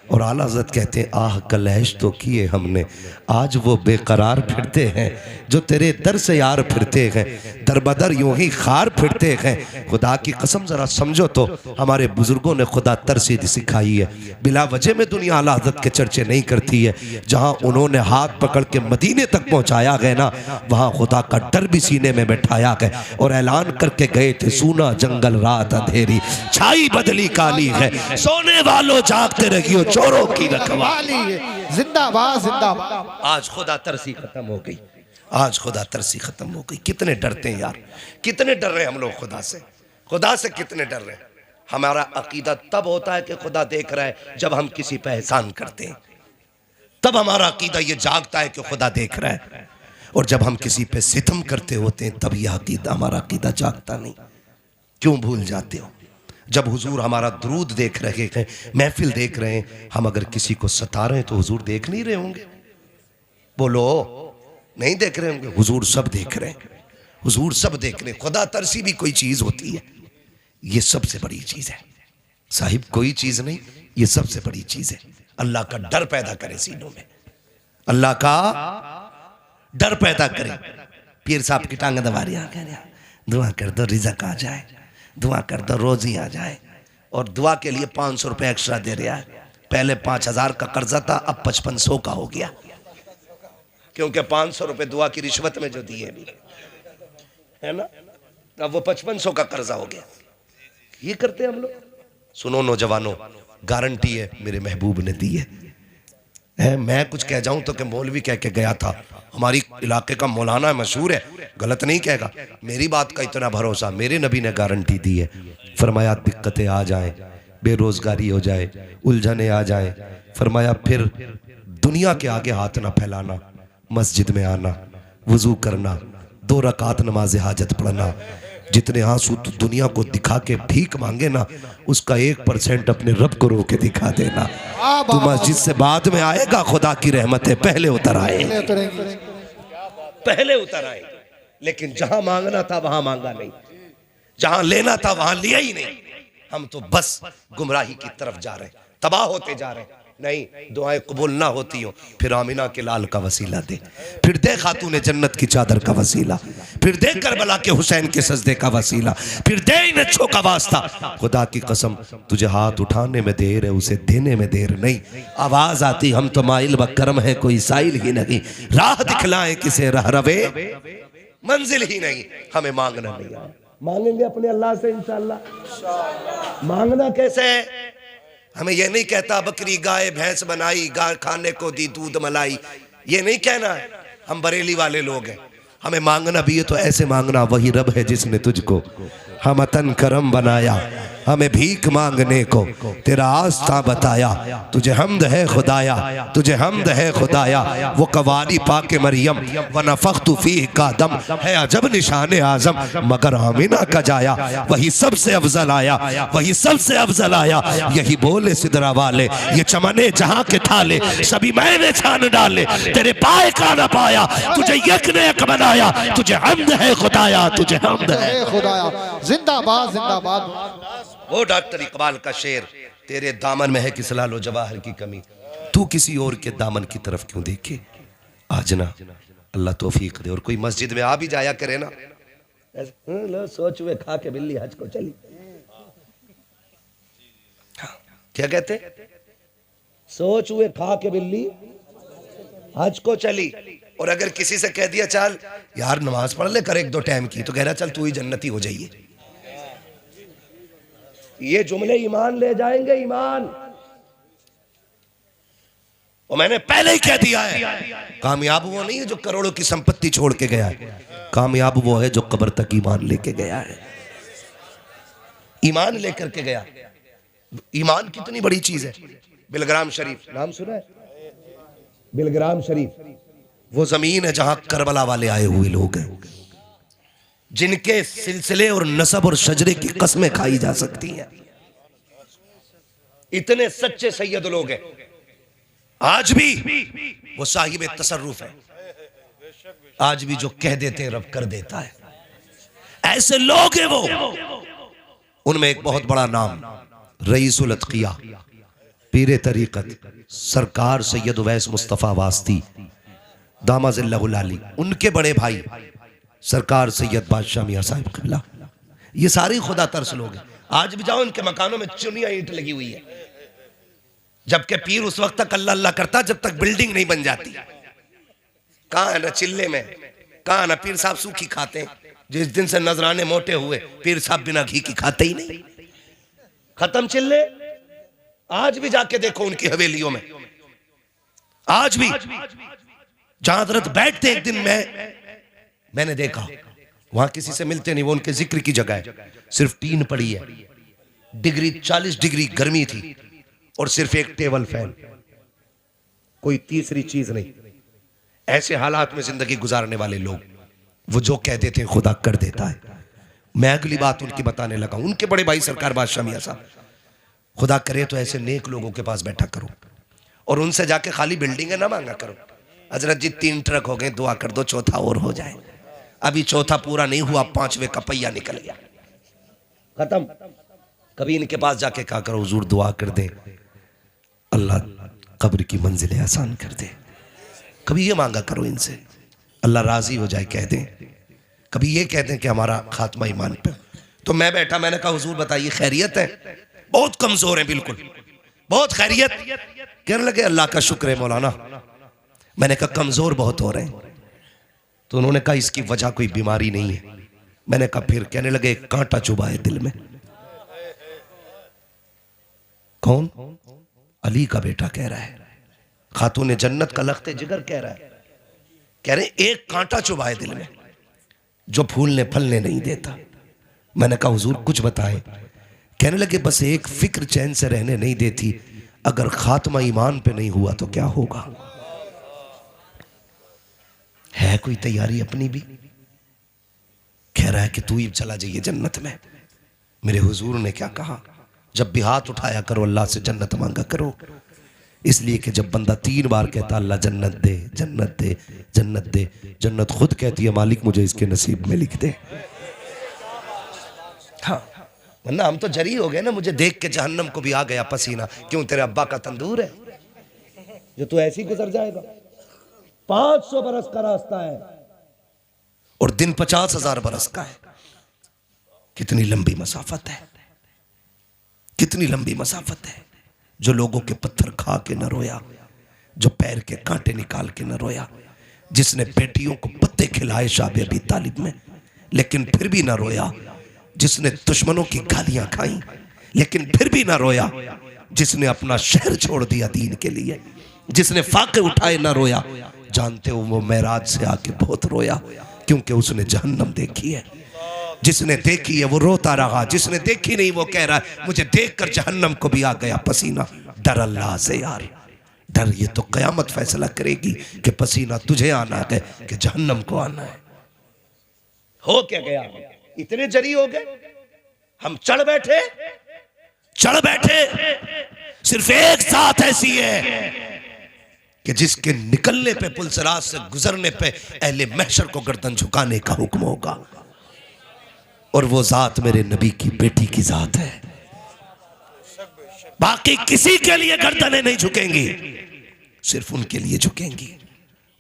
और आला हज़रत कहते हैं आह कलैश तो किए हमने, आज वो बेकरार फिरते हैं जो तेरे दर से यार फिरते हैं, दर बदर यूं ही खार फिरते हैं। खुदा की कसम ज़रा समझो तो हमारे बुज़ुर्गों ने खुदा तरसी सिखाई है। बिला वजह में दुनिया आला हज़रत के चर्चे नहीं करती है। जहाँ उन्होंने हाथ पकड़ के मदीने तक पहुँचाया गया ना, वहाँ खुदा का डर भी सीने में बैठाया गया और ऐलान करके गए थे सूना जंगल रात अंधेरी, छाई बदली काली है, सोने वालों जागते रहियो चोरों की रखवाली है। जिंदाबाद जिंदाबाद। आज खुदा तरसी खत्म हो गई, आज खुदा तरसी खत्म हो गई। कितने डरते हैं यार, कितने डर रहे हैं हम लोग खुदा से, खुदा से कितने डर रहे हैं। हमारा अकीदा तब होता है कि खुदा देख रहा है जब हम किसी पे एहसान करते हैं, तब हमारा अकीदा ये जागता है कि खुदा देख रहा है। और जब हम किसी पे सितम करते होते हैं तब यह अकीदा, हमारा अकीदा जागता नहीं। क्यों भूल जाते हो? जब हुजूर हमारा दुरूद देख रहे हैं, महफिल देख रहे हैं, हम अगर किसी को सता रहे हैं तो हुजूर देख नहीं रहे होंगे? बोलो, नहीं देख रहे होंगे? हुजूर सब देख रहे हैं, हुजूर सब देख रहे हैं। खुदा तरसी भी कोई चीज होती है, ये सबसे बड़ी चीज है साहिब, कोई चीज नहीं, ये सबसे बड़ी चीज है। अल्लाह का डर पैदा करे सीनों में, अल्लाह का डर पैदा करे। पीर साहब की टांग दबा रही, दुआ कर दो रिज़्क़ आ जाए, दुआ कर दो रोजी आ जाए, और दुआ के लिए 500 रुपये एक्स्ट्रा दे रहा है। पहले 5000 का कर्जा था, अब 5500 का हो गया, क्योंकि 500 रुपये दुआ की रिश्वत में जो दिए भी है ना, अब वो 5500 का कर्जा हो गया। ये करते हैं हम लोग। सुनो नौजवानों, गारंटी है मेरे महबूब ने दी है। मैं कुछ कह जाऊं तो कि मौलवी कह के गया था, हमारी इलाके का मौलाना मशहूर है, गलत नहीं कहेगा। मेरी बात का इतना भरोसा, मेरे नबी ने गारंटी दी है। फरमाया दिक्कतें आ जाए, बेरोजगारी हो जाए, उलझने आ जाए, फरमाया फिर दुनिया के आगे हाथ ना फैलाना, मस्जिद में आना, वुजू करना, 2 रकात नमाज हाजत पढ़ना। जितने आंसू तू दुनिया को दिखा के भीख मांगे ना, उसका 1% अपने रब को रो के दिखा देना। तू मस्जिद से बाद में आएगा, खुदा की रहमतें पहले उतर आए, पहले उतर आए। लेकिन जहां मांगना था वहां मांगा नहीं, जहां लेना था वहां लिया ही नहीं। हम तो बस गुमराही की तरफ जा रहे, तबाह होते जा रहे। नहीं, दुआएं कबूल ना होती हो, फिर आमिना के लाल का वसीला दे, फिर दे खातूने जन्नत की चादर का वसीला, फिर दे करबला के हुसैन के सजदे का वसीला, फिर दे इन अच्छों का वास्ता। खुदा की कसम, तुझे हाथ उठाने में देर है, उसे देने में देर नहीं। आवाज आती हम तो माइल व करम है, कोई साइल ही नहीं, राह दिखलाए किसे रह रवे, मंजिल ही नहीं। हमें मांगना नहीं आया, मांगेंगे अपने अल्लाह से इंशाअल्लाह। मांगना कैसे है? हमें यह नहीं कहता बकरी गाय भैंस बनाई, गाय खाने को दी दूध मलाई, ये नहीं कहना है। हम बरेली वाले लोग हैं, हमें मांगना भी है तो ऐसे मांगना, वही रब है जिसने तुझको हमतन करम बनाया, हमें भीख मांगने को तेरा आस्था बताया। तुझे हमद है खुदाया, तुझे हमद है खुदाया, वो कवाली पाके मरियम व नफ़ख्तु फीह का दम है अजब निशाने आजम, मगर आमिना का जाया वही सबसे अफजल आया, वही सबसे अफजल आया। यही बोले सिदरा वाले, ये चमने जहाँ के थाले सभी मैंने छान डाले, तेरे पाए का न पाया, तुझे यकने एक बनाया, तुझे हमद है खुदाया, तुझे हमद है खुदाया। जिंदाबाद जिंदाबाद। वो डॉक्टर इकबाल का शेर, तेरे दामन में है कि सलालो जवाहर की कमी, तू किसी और के दामन की तरफ क्यों देखे। आज ना अल्लाह तौफीक दे, और कोई मस्जिद में आ भी जाया करे ना, लो सोच हुए खा के बिल्ली हज को चली। क्या कहते, सोच हुए खा के बिल्ली हज को चली। और अगर किसी से कह दिया चल यार नमाज पढ़ ले कर 1-2 टाइम की, तो कह रहा चल तू ही जन्नती हो जाइए। ये जुमले ईमान ले जाएंगे, ईमान। और मैंने पहले ही कह दिया है, कामयाब वो नहीं है जो करोड़ों की संपत्ति छोड़ के गया है, कामयाब वो है जो कब्र तक ईमान लेके गया है। ईमान लेकर के गया। ईमान कितनी बड़ी चीज है। बिलग्राम शरीफ नाम सुना है? बिलग्राम शरीफ वो जमीन है जहां करबला वाले आए हुए लोग हैं, जिनके सिलसिले और नसब और शजरे की कस्में खाई जा सकती हैं। इतने सच्चे सैयद लोग हैं। आज भी वो साहिब तसर्रुफ है, आज भी जो कह देते हैं रब कर देता है। ऐसे लोग हैं वो। उनमें एक बहुत बड़ा नाम रईसुल अतकिया, पीरे तरीक़त सरकार सैयद उवैस मुस्तफ़ा वास्ती दामाज़िल्लहुल आली, उनके बड़े भाई सरकार सैयद बादशाह मियां साहिब क़िबला, ये सारे खुदा तरस लोग हैं। आज भी जाओ इनके मकानों में चुनिया ईंट लगी हुई है, जबकि पीर उस वक्त तक अल्लाह अल्लाह करता जब तक बिल्डिंग नहीं बन जाती। कहाँ है ना चिल्ले में, कहाँ ना पीर साहब सूखी खाते हैं। जिस दिन से नजराने मोटे हुए पीर साहब बिना घी की खाते ही नहीं। खत्म चिल्ले। आज भी जाके देखो उनकी हवेलियों में, आज भी जहां हजरत बैठते एक दिन मैंने देखा वहां किसी से मिलते नहीं, वो उनके जिक्र की जगह है, सिर्फ टीन पड़ी है, डिग्री 40 डिग्री गर्मी थी और सिर्फ एक टेबल फैन, कोई तीसरी चीज नहीं। ऐसे हालात में जिंदगी गुजारने वाले लोग, वो जो कह देते हैं खुदा कर देता है। मैं अगली बात उनकी बताने लगा। उनके बड़े भाई सरकार बादशाह मियां साहब, खुदा करे तो ऐसे नेक लोगों के पास बैठा करो और उनसे जाके खाली बिल्डिंगें ना मांगा करो। हजरत जी 3 ट्रक हो गए, दुआ कर दो चौथा और हो जाए। अभी चौथा पूरा नहीं हुआ, 5वें का पहिया निकल गया, खत्म। कभी इनके पास जाके कहा करो हुजूर दुआ कर दे अल्लाह कब्र की मंजिलें आसान कर दे। कभी ये मांगा करो इनसे, अल्लाह राजी हो जाए कह दें। कभी ये कहते हैं कि हमारा खात्मा ईमान पे। तो मैं बैठा, मैंने कहा हुजूर बताइए खैरियत है? बहुत कमजोर है, बिल्कुल बहुत खैरियत। कहने लगे अल्लाह का शुक्र है मौलाना। मैंने कहा कमजोर बहुत हो रहे हैं। तो उन्होंने कहा इसकी वजह कोई बीमारी नहीं है। मैंने कहा फिर? कहने लगे एक कांटा चुभा है दिल में। कौन? अली का बेटा कह रहा है, खातून जन्नत का लख्ते जिगर कह रहा है। कह रहे एक कांटा चुभा है दिल में जो फूलने फलने नहीं देता। मैंने कहा हुजूर कुछ बताएं। कहने लगे बस एक फिक्र चैन से रहने नहीं देती, अगर खात्मा ईमान पे नहीं हुआ तो क्या होगा। है कोई तैयारी अपनी भी? कह रहा है कि तू ही चला जाइए जन्नत में। मेरे हुजूर ने क्या कहा, जब भी हाथ उठाया करो अल्लाह से जन्नत मांगा करो। इसलिए कि जब बंदा 3 बार कहता अल्लाह जन्नत दे जन्नत दे जन्नत दे, जन्नत खुद कहती है मालिक मुझे इसके नसीब में लिख दे। हाँ, वरना हम तो जरी हो गए ना, मुझे देख के जहन्नम को भी आ गया पसीना। क्यों? तेरे अब्बा का तंदूर है जो तू ऐसे ही गुजर जाएगा। 500 बरस का रास्ता है और दिन 50,000 बरस का है। कितनी लंबी मसाफत है, कितनी लंबी मसाफत है। जो लोगों के पत्थर खा के न रोया, जो पैर के कांटे निकाल के न रोया, जिसने बेटियों को पत्ते खिलाए शाबे अबी तालिब में लेकिन फिर भी न रोया, जिसने दुश्मनों की गालियां खाई लेकिन फिर भी न रोया, जिसने अपना शहर छोड़ दिया दीन के लिए, जिसने फाके उठाए न रोया। जानते हो वो मेराज से आके बहुत रोया, क्योंकि उसने जहन्नम देखी है। जिसने देखी है वो रोता रहा, जिसने देखी नहीं वो कह रहा है मुझे देखकर जहन्नम को भी आ गया पसीना। डर अल्लाह से यार, डर। ये तो कयामत फैसला करेगी कि पसीना तुझे आना है कि जहन्नम को आना है। हो क्या गया? इतने जरी हो गए, हम चढ़ बैठे। सिर्फ एक साथ ऐसी है कि जिसके निकलने पे, पुलसरात से गुजरने पे अहले महशर को गर्दन झुकाने का हुक्म होगा, और वो जात मेरे नबी की बेटी की जात है। बाकी किसी के लिए गर्दनें नहीं झुकेंगी, सिर्फ उनके लिए झुकेंगी।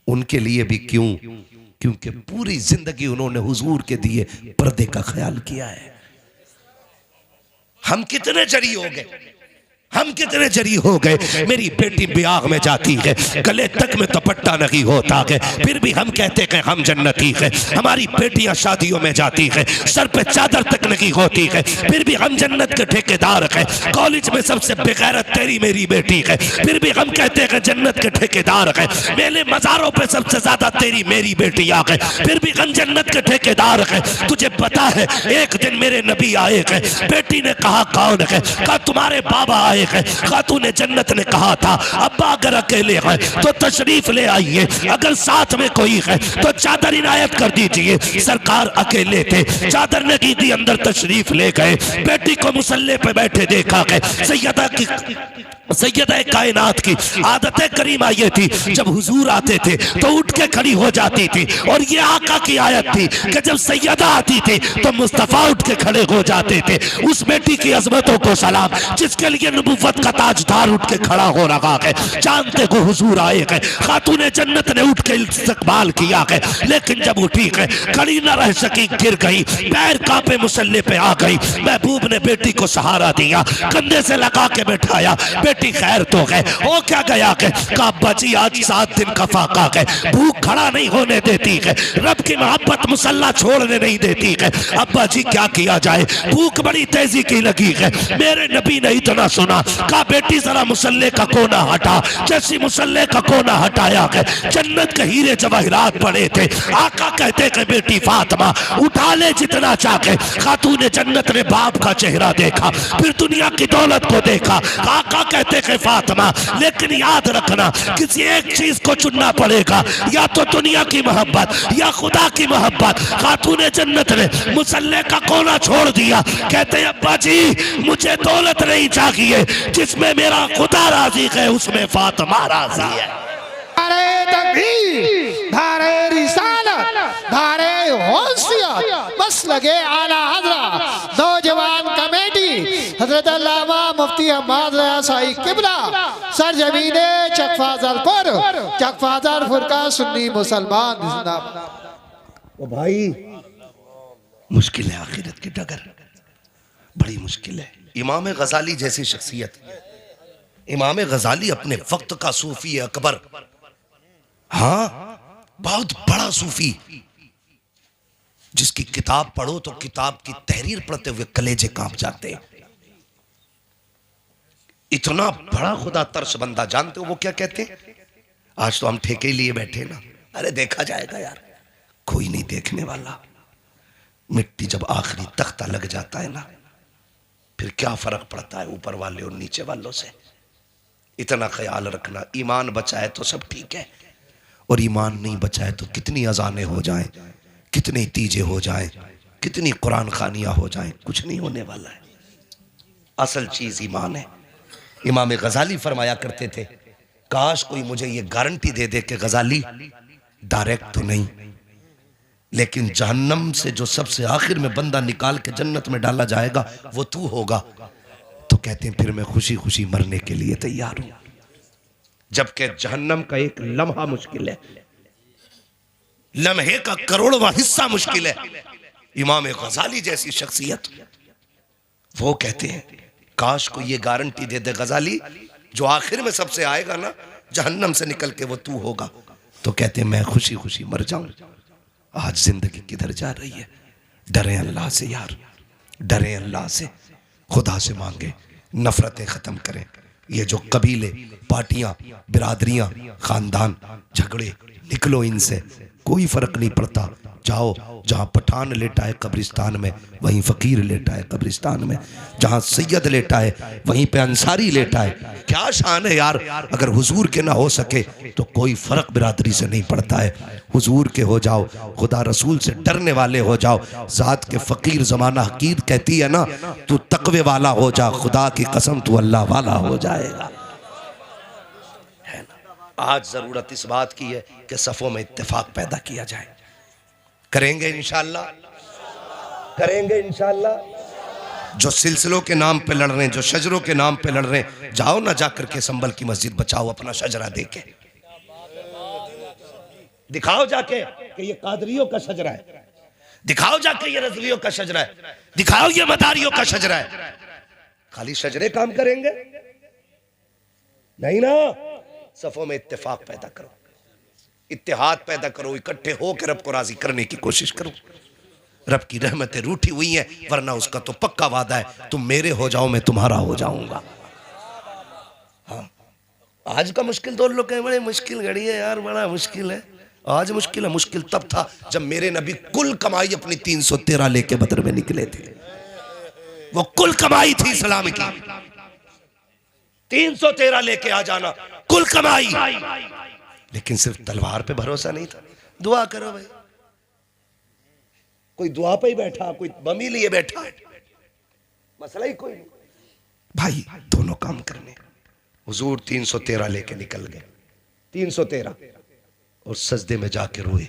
उनके लिए भी क्यों? क्योंकि पूरी जिंदगी उन्होंने हुजूर के दिए पर्दे का ख्याल किया है। हम कितने जरी हो गए, हम कितने जरी हो गए। मेरी बेटी ब्याह में जाती है, गले तक में दुपट्टा नहीं होता है, फिर भी हम कहते हैं हम जन्नती है। हमारी बेटियां शादियों में जाती है, सर पे चादर तक नहीं होती है, फिर भी हम जन्नत के ठेकेदार हैं। कॉलेज में सबसे बेगैरत तेरी मेरी बेटी है, फिर भी हम कहते हैं जन्नत के ठेकेदार हैं। मेले मज़ारों पे सबसे ज्यादा तेरी मेरी बेटियां हैं, फिर भी हम जन्नत के ठेकेदार हैं। तुझे पता है एक दिन मेरे नबी आए हैं, बेटी ने कहा कौन है? कहा तुम्हारे बाबा आए। खातून जन्नत ने कहा था अब्बा अगर अकेले हैं तो तशरीफ ले आइए, अगर साथ में कोई है तो चादर इनायत कर दीजिए। सरकार अकेले थे, चादर ने की दी, अंदर तशरीफ ले गए। बेटी को मुसल्ले पे बैठे देखा गए। सैयदा कायनात की आदत करीमा ये थी, जब हुजूर आते थे तो उठ के खड़ी हो जाती थी, और ये आका की आयत थी कि जब सैयदा आती थी तो मुस्तफा उठ के खड़े हो जाते थे। उस बेटी की अजमतों को सलाम जिसके लिए नबुव्वत का ताजदार उठ के खड़ा हो रहा है, जानते को हुजूर आए गए, खातूने जन्नत ने उठ के इस्तकबाल किया है, लेकिन जब उठी है खड़ी न रह सकी, गिर गई, पैर कांपे, मुसल्ले पे आ गई। महबूब ने बेटी को सहारा दिया, कंधे से लगा के बैठाया, बेटी खैर तो गए, हो क्या गया के का बची आज 7 दिन का फाका है, भूख खड़ा नहीं होने देती है, रब की मोहब्बत मुसल्ला छोड़ने नहीं देती है। अब्बा जी क्या किया जाए, भूख बड़ी तेजी की लगी है, मेरे नबी ने इतना सुना, कहा बेटी जरा मुसल्ले का कोना हटा। जैसी मुसल्ले का कोना हटाया है, जन्नत के हीरे जवाहिरात पड़े थे। आका कहते हैं बेटी फातिमा उठा ले जितना चाहे। खातूने जन्नत ने बाप का चेहरा देखा, फिर दुनिया की दौलत को देखा। आका कहते हैं फातिमा लेकिन याद रखना किसी एक चीज को चुनना पड़ेगा, या तो दुनिया की मोहब्बत या खुदा की मोहब्बत। खातूने जन्नत ने मुसल्ले का कोना छोड़ दिया, कहते हैं अब्बा जी मुझे दौलत नहीं चाहिए, जिसमें मेरा खुदा राजी है उसमें फातिमा राजी है। धारे तकबीर, धारे रिसालत, धारे होशियत, बस लगे आला हजरा नौजवान कमेटी हजरत अल्लामा मुफ्ती अहमद रज़ा साई किबला सरजमीने चकफाजलपुर, चकफाजलपुर का सुन्नी मुसलमान जिंदाबाद। ओ भाई मुश्किल है आखिरत की डगर, बड़ी मुश्किल है। इमाम गजाली जैसी शख्सियत, इमाम गजाली अपने वक्त का सूफी अकबर, हाँ बहुत बड़ा सूफी, जिसकी किताब पढ़ो तो किताब की तहरीर पढ़ते हुए कलेजे कांप जाते हैं। इतना बड़ा खुदा तरस बंदा, जानते हो वो क्या कहते हैं? आज तो हम ठेके लिए बैठे ना, अरे देखा जाएगा यार, कोई नहीं देखने वाला। मिट्टी जब आखिरी तख्ता लग जाता है ना, फिर क्या फर्क पड़ता है ऊपर वाले और नीचे वालों से। इतना ख्याल रखना, ईमान बचाए तो सब ठीक है, और ईमान नहीं बचाए तो कितनी अजानें हो जाएं, कितने तीजे हो जाएं, कितनी कुरान खानियां हो जाएं, कुछ नहीं होने वाला है। असल चीज ईमान है। इमाम गजाली फरमाया करते थे, काश कोई मुझे ये गारंटी दे दे कि गजाली डायरेक्ट तो नहीं, लेकिन जहन्नम से जो सबसे आखिर में बंदा निकाल के जन्नत में डाला जाएगा वो तू होगा, तो कहते हैं फिर मैं खुशी खुशी मरने के लिए तैयार हूं। जबकि जहन्नम का एक लम्हा मुश्किल है, लम्हे का करोड़वां हिस्सा मुश्किल है। इमाम गजाली जैसी शख्सियत, वो कहते हैं काश को ये गारंटी दे दे गजाली, जो आखिर में सबसे आएगा ना जहन्नम से निकल के वो तू होगा, तो कहते हैं मैं खुशी खुशी मर जाऊं। आज जिंदगी किधर जा रही है? डरे अल्लाह से यार, डरे अल्लाह से, खुदा से मांगे, नफरतें खत्म करें। ये जो कबीले, पार्टियां, बिरादरियां, खानदान, झगड़े, निकलो इनसे, कोई फर्क नहीं पड़ता। जाओ जहां पठान लेटा है कब्रिस्तान में, वहीं फकीर लेटा है कब्रिस्तान में, जहां सैयद लेटा है वहीं पे अंसारी लेटा है। क्या शान है यार, अगर हुजूर के ना हो सके तो कोई फर्क बिरादरी से नहीं पड़ता है। हुजूर के हो जाओ, खुदा रसूल से डरने वाले हो जाओ। जात के फकीर जमाना हकीर कहती है ना, तू तकवे वाला हो जा, खुदा की कसम तू अल्लाह वाला हो जाएगा, है ना। आज जरूरत इस बात की है कि सफों में इत्तेफाक पैदा किया जाए। करेंगे इंशाअल्लाह, करेंगे इंशाअल्लाह। जो सिलसिलों के नाम पे लड़ रहे हैं, जो शजरों के नाम पे लड़ रहे हैं, जाओ ना जाकर के संभल की मस्जिद बचाओ अपना शजरा देके, दिखाओ जाके कि ये कादरियों का शजरा है, दिखाओ जाके ये रज़वियों का शजरा है, दिखाओ ये मदारियों का शजरा है। खाली शजरे काम करेंगे नहीं ना, सफों में इत्तेफाक पैदा करो, इत्तेहाद पैदा करो, इकट्ठे होकर रब को राजी करने की कोशिश करो। रब की रहमतें रूठी हुई हैं, वरना उसका तो पक्का वादा है, तुम मेरे हो जाओ मैं तुम्हारा हो जाऊंगा। हाँ, आज का मुश्किल दौर लोग कहें बड़े मुश्किल घड़ी है यार, बड़ा मुश्किल है। आज मुश्किल है, मुश्किल तब था जब मेरे नबी कुल कमाई अपनी 313 लेके बदर में निकले थे। वो कुल कमाई थी इस्लाम की, 313 लेके आ जाना, कुल कमाई। लेकिन सिर्फ तलवार पे भरोसा नहीं था। दुआ करो भाई, कोई दुआ पे ही बैठा, कोई बमी लिए बैठा, मसला ही कोई नहीं भाई, दोनों काम करने। हुजूर 313 लेके निकल गए, 313, और सजदे में जाके रोए।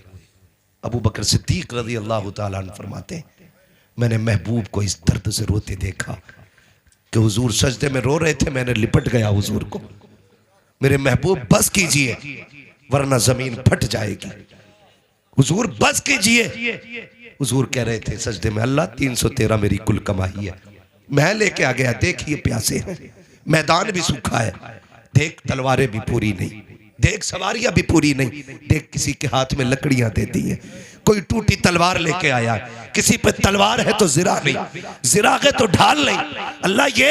अबू बकर सिद्दीक रज़ी अल्लाह तआला अन्हु फरमाते हैं, मैंने महबूब को इस दर्द से रोते देखा कि हुजूर सजदे में रो रहे थे, मैंने लिपट गया हुजूर को, मेरे महबूब बस कीजिए वरना जमीन फट जाएगी, हुजूर बस कीजिए। हुजूर कह रहे थे सजदे में, अल्लाह 313 मेरी कुल कमाई है। मैं लेके आ गया, देखिए प्यासे हैं, मैदान भी सूखा है, देख तलवारें भी पूरी नहीं, देख सवारियां भी पूरी नहीं, देख किसी के हाथ में लकड़ियां दे दी हैं, कोई टूटी तलवार लेके आया, किसी पे तलवार है तो जिरा नहीं, जिरा है तो ढाल नहीं। अल्लाह ये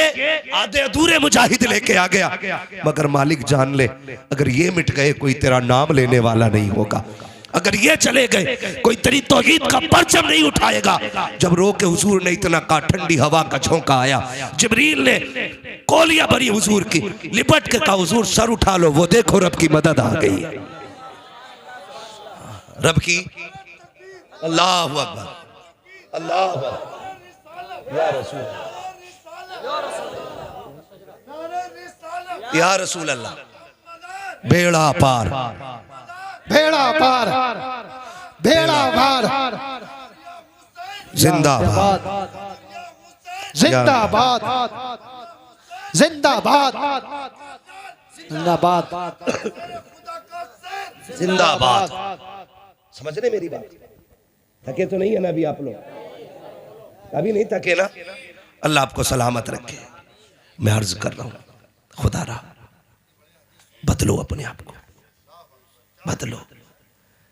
आधे अधूरे मुजाहिद लेके आ गया, मगर मालिक जान ले अगर ये मिट गए कोई तेरा नाम लेने वाला नहीं होगा, अगर ये चले गए कोई तेरी तौहीद का परचम नहीं उठाएगा। जब रो के हुजूर ने इतना कहा, ठंडी हवा का झोंका आया, जिब्रील ने कोलियां भरी हुजूर की, लिपट के कहा हुजूर सर उठा लो, वो देखो रब की मदद आ गई है, रब की। अल्लाहु अकबर, अल्लाहु अकबर, या रसूल, या रसूल अल्लाह, बेड़ा पार, बेड़ा पार, बेड़ा पार, जिंदाबाद, जिंदाबाद, जिंदाबाद, जिंदाबाद, जिंदाबाद। समझ रहे मेरी बात? थके तो नहीं है ना अभी आप लोग? अभी नहीं थके ना? अल्लाह आपको सलामत रखे। मैं अर्ज कर रहा हूं, खुदा रहा बदलो अपने आप को, बदलो।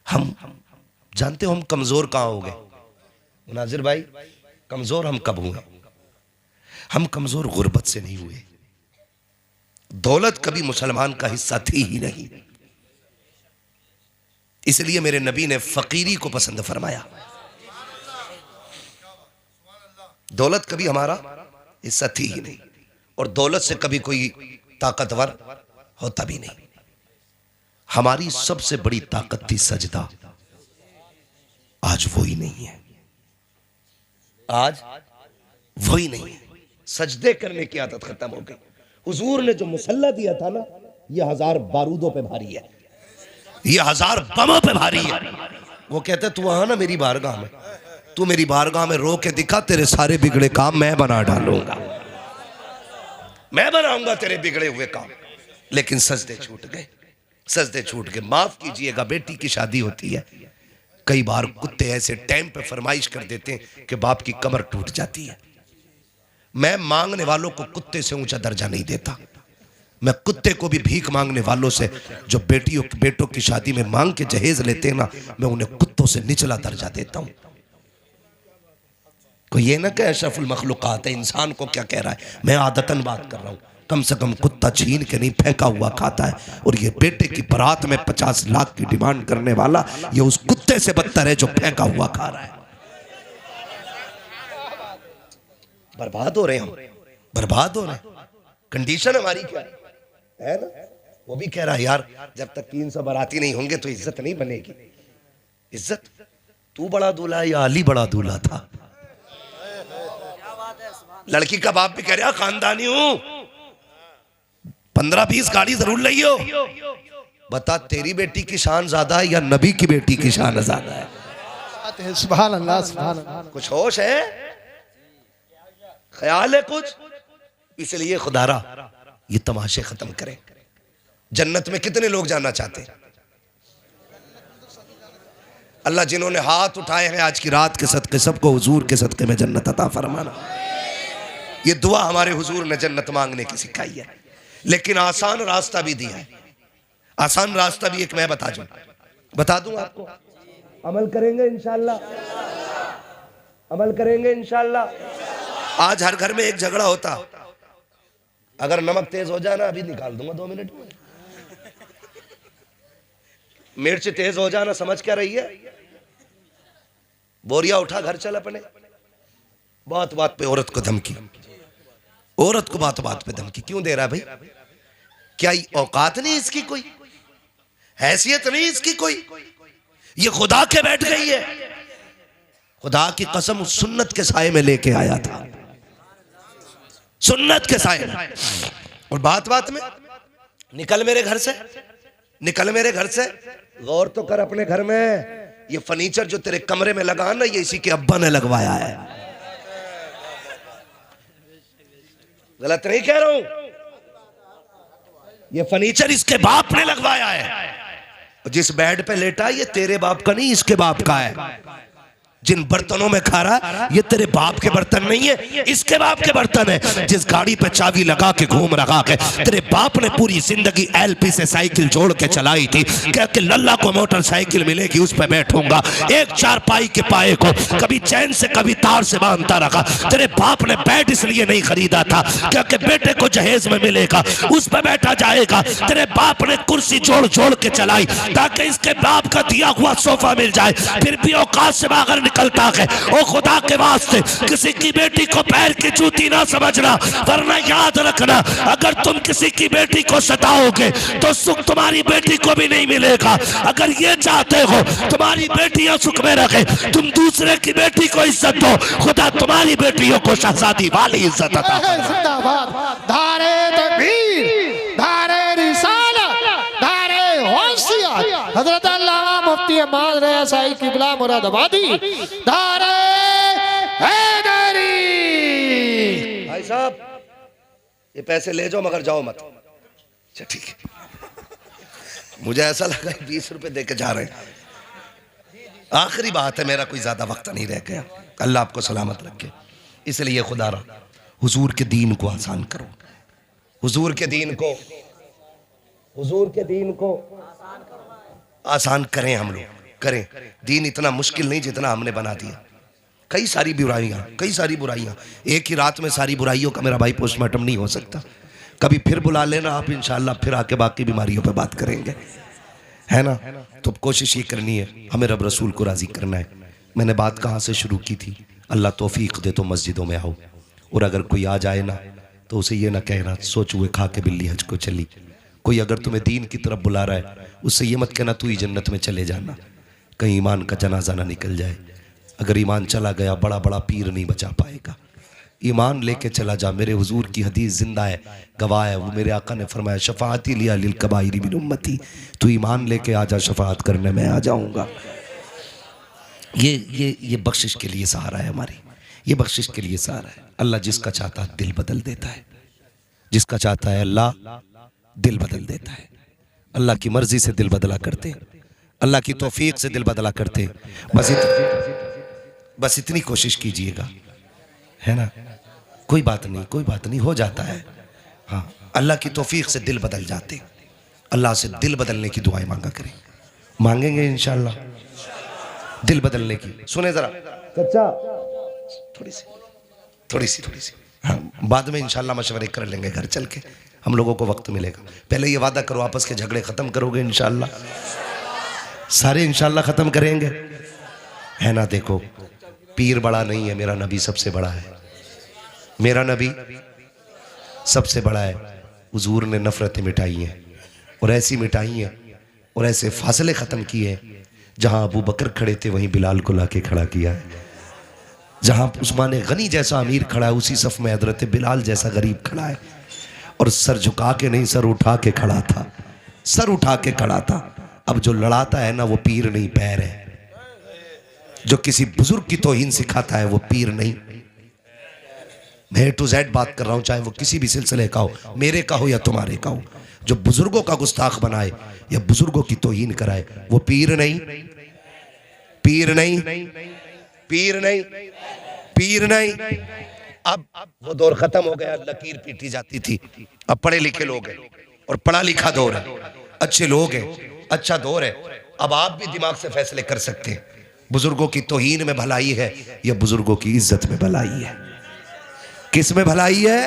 हम जानते हो हम कमजोर कहां हो गए नाजिर भाई? कमजोर हम कब हुए? हम कमजोर गुर्बत से नहीं हुए, दौलत कभी मुसलमान का हिस्सा थी ही नहीं, इसलिए मेरे नबी ने फकीरी को पसंद फरमाया। दौलत कभी हमारा हिस्सा थी ही नहीं, और दौलत से कभी कोई ताकतवर होता भी नहीं। हमारी सबसे बड़ी ताकत थी सजदा, आज वो ही नहीं है, आज वो ही नहीं है। सजदे करने की आदत खत्म हो गई। हुजूर ने जो मुसल्ला दिया था ना, ये 1000 बारूदों पे भारी है, ये 1000 बमों पे भारी है। वो कहते तू आ ना मेरी बारगाह में, तू मेरी बारगाह में रो के दिखा, तेरे सारे बिगड़े काम मैं बना डालूंगा, मैं बनाऊंगा तेरे बिगड़े हुए काम। लेकिन सजदे छूट गए, सजदे छूट गए। माफ कीजिएगा, बेटी की शादी होती है, कई बार कुत्ते ऐसे टाइम पे फरमाइश कर देते हैं कि बाप की कमर टूट जाती है। मैं मांगने वालों को कुत्ते से ऊंचा दर्जा नहीं देता, मैं कुत्ते को भी भीख मांगने वालों से जो बेटों की शादी में मांग के जहेज लेते हैं ना, मैं उन्हें कुत्तों से निचला दर्जा देता हूं। कोई ये ना कहे अशरफुल मखलूकात है, इंसान को क्या कह रहा है, मैं आदतन बात कर रहा हूं। कम से कम कुत्ता छीन के नहीं फेंका हुआ खाता है, और ये बेटे की बारात में 50 लाख की डिमांड करने वाला ये उस कुत्ते से बदतर है जो फेंका हुआ खा रहा है। बर्बाद हो रहे हम, बर्बाद हो रहे हैं। कंडीशन हमारी क्या है ना? वो भी कह रहा है यार जब तक 300 बाराती नहीं होंगे तो इज्जत नहीं बनेगी। इज्जत तू बड़ा दूल्हा है या अली बड़ा दूल्हा था? लड़की का बाप भी कह रहा खानदानी हूं, 15-20 गाड़ी जरूर लियो। बता तेरी बेटी की शान ज्यादा है या नबी की बेटी की शान ज्यादा है? सुभान अल्लाह, सुभान अल्लाह। कुछ होश है, ख्याल है कुछ? इसलिए खुदारा ये तमाशे खत्म करें। जन्नत में कितने लोग जाना चाहते हैं? अल्लाह जिन्होंने हाथ उठाए हैं आज की रात के सदके सबको हुजूर के सदके में जन्नत अता फरमाना। ये दुआ हमारे हुजूर ने जन्नत मांगने की सिखाई है, लेकिन आसान रास्ता भी दिया है। आसान रास्ता भी एक मैं बता दूं आपको, अमल करेंगे इंशाअल्लाह, अमल करेंगे इंशाअल्लाह। आज हर घर में एक झगड़ा होता, अगर नमक तेज हो जाना अभी निकाल दूंगा 2 मिनट में, मिर्च तेज हो जाना समझ क्या रही है, बोरिया उठा घर चल अपने। बात बात पे औरत को धमकी, औरत को बात बात पे धमकी क्यों दे रहा है भाई? क्या औकात नहीं इसकी, कोई हैसियत नहीं इसकी कोई? ये खुदा के बैठ गई है। खुदा की कसम उस सुन्नत के साए में लेके आया था, सुन्नत के साए में। और बात बात में निकल मेरे घर से, निकल मेरे घर से। गौर तो कर अपने घर में, ये फर्नीचर जो तेरे कमरे में लगा ना, ये इसी के अब्बा ने लगवाया है। गलत नहीं कह रहा हूं, ये फर्नीचर इसके बाप ने लगवाया है। जिस बेड पे लेटा ये तेरे बाप का नहीं, इसके बाप का है। जिन बर्तनों में खा रहा ये तेरे बाप के बर्तन नहीं है, इसके बाप के बर्तन है। जिस गाड़ी पे चाबी लगा के घूम रखा के तेरे बाप ने पूरी जिंदगी एलपी से साइकिल जोड़ के चलाई थी, कह के लल्ला को मोटरसाइकिल मिलेगी उस पे बैठूंगा। एक चारपाई के पाए को कभी चैन से कभी तार से बांधता रखा। तेरे बाप ने बेड इसलिए नहीं खरीदा था कह के बेटे को जहेज में मिलेगा उस पे बैठा जाएगा। तेरे बाप ने कुर्सी जोड़ जोड़ के चलाई ताकि इसके बाप का दिया हुआ सोफा मिल जाए, फिर भी औकात से बाहर निकलता है। ओ खुदा के वास्ते किसी की बेटी को पैर की जूती ना समझना, वरना याद रखना अगर तुम किसी की बेटी को सताओगे तो सुख तुम्हारी बेटी को भी नहीं मिलेगा। अगर ये चाहते हो तुम्हारी बेटियां सुख में रखे, तुम दूसरे की बेटी को इज्जत दो, खुदा तुम्हारी बेटियों को शहजादी वाली इज्जत अता फरमाए। जिंदाबाद। धारे तकबीर, धारे रिसालत, धारे होशियात, हजरत अल्लामा मुफ्ती अहमद रज़ा साईं किबला मुरादाबादी, धारे हैदरी। भाई साहब ये पैसे ले जाओ मगर जाओ मत। अच्छा ठीक है, मुझे ऐसा लगा 20 रुपए दे के जा रहे हैं। आखिरी बात है, मेरा कोई ज्यादा वक्त नहीं रह गया। अल्लाह आपको सलामत रखे, इसलिए खुदा रहा हुजूर के दीन को आसान करो, हुजूर के दीन को, हुजूर के दीन को आसान करें। हम लोग करें। दीन इतना मुश्किल नहीं जितना हमने बना दिया। कई सारी बुराइयां, एक ही रात में सारी बुराइयों का मेरा भाई पोस्टमार्टम नहीं हो सकता। कभी फिर बुला लेना आप, इंशाल्लाह फिर आके बाकी बीमारियों पे बात करेंगे, है ना। तो कोशिश ये करनी है, हमें रब रसूल को राजी करना है। मैंने बात कहाँ से शुरू की थी, अल्लाह तौफीक दे तो मस्जिदों में आओ, और अगर कोई आ जाए ना तो उसे ये ना कहना सोच हुए खा के बिल्ली हज को चली। कोई अगर तुम्हें दीन की तरफ बुला रहा है उससे ये मत कहना तू ही जन्नत में चले जाना, कहीं ईमान का जनाजा ना निकल जाए। अगर ईमान चला गया बड़ा बड़ा पीर नहीं बचा पाएगा। ईमान लेके चला जा, मेरे हुजूर की हदीस जिंदा है, गवाह है। वो मेरे आका ने फरमाया शफाअती लिया लिल कबाइरी मिन उम्मती, तू ईमान लेके आ जा, शफाअत करने मैं आ जाऊंगा। ये बख्शिश के लिए सहारा है हमारी, ये बख्शिश के लिए सहारा है। अल्लाह जिसका चाहता है दिल बदल देता है, जिसका चाहता है अल्लाह दिल बदल देता है। अल्लाह की मर्जी से दिल बदला करते, अल्लाह की तौफीक से दिल बदला करते। बस इतनी कोशिश कीजिएगा, है ना। कोई बात नहीं, हो जाता है। हाँ, अल्लाह की तौफीक से दिल बदल जाते। अल्लाह से दिल बदलने की दुआएं मांगा करें, मांगेंगे इंशाल्लाह दिल बदलने की। सुने जरा चचा, थोड़ी सी हाँ, बाद में इंशाल्लाह मशवरे कर लेंगे घर चल के, हम लोगों को वक्त मिलेगा। पहले ये वादा करो आपस के झगड़े खत्म करोगे इंशाल्लाह, सारे इंशाल्लाह खत्म करेंगे, है ना। देखो पीर बड़ा नहीं है, मेरा नबी सबसे बड़ा है, मेरा नबी सबसे बड़ा है। हुजूर ने नफरतें मिटाई हैं, और ऐसी मिटाई हैं और ऐसे फासले ख़त्म किए, जहां अबू बकर खड़े थे वहीं बिलाल को लाके खड़ा किया है। जहां उस्मान गनी जैसा अमीर खड़ा है उसी सफ में हजरत बिलाल जैसा गरीब खड़ा है, और सर झुका के नहीं सर उठा के खड़ा था, सर उठा के खड़ा था। अब जो लड़ाता है ना वो पीर नहीं पैर है, जो किसी बुजुर्ग की तौहीन सिखाता है वो पीर नहीं। मैं टू जेड बात कर रहा हूं, चाहे वो किसी भी सिलसिले का हो, मेरे का हो या तुम्हारे का हो। जो बुजुर्गों का गुस्ताख बनाए या बुजुर्गों की तौहीन कराए वो पीर नहीं, पीर नहीं, पीर नहीं, पीर नहीं। अब वो दौर खत्म हो गया, लकीर पीटी जाती थी। अब पढ़े लिखे लोग हैं और पढ़ा लिखा दौर है, अच्छे लोग हैं, अच्छा दौर है। अब आप भी दिमाग से फैसले कर सकते हैं, बुजुर्गों की तौहीन में भलाई है या बुजुर्गों की इज्जत में भलाई है। किस में भलाई है?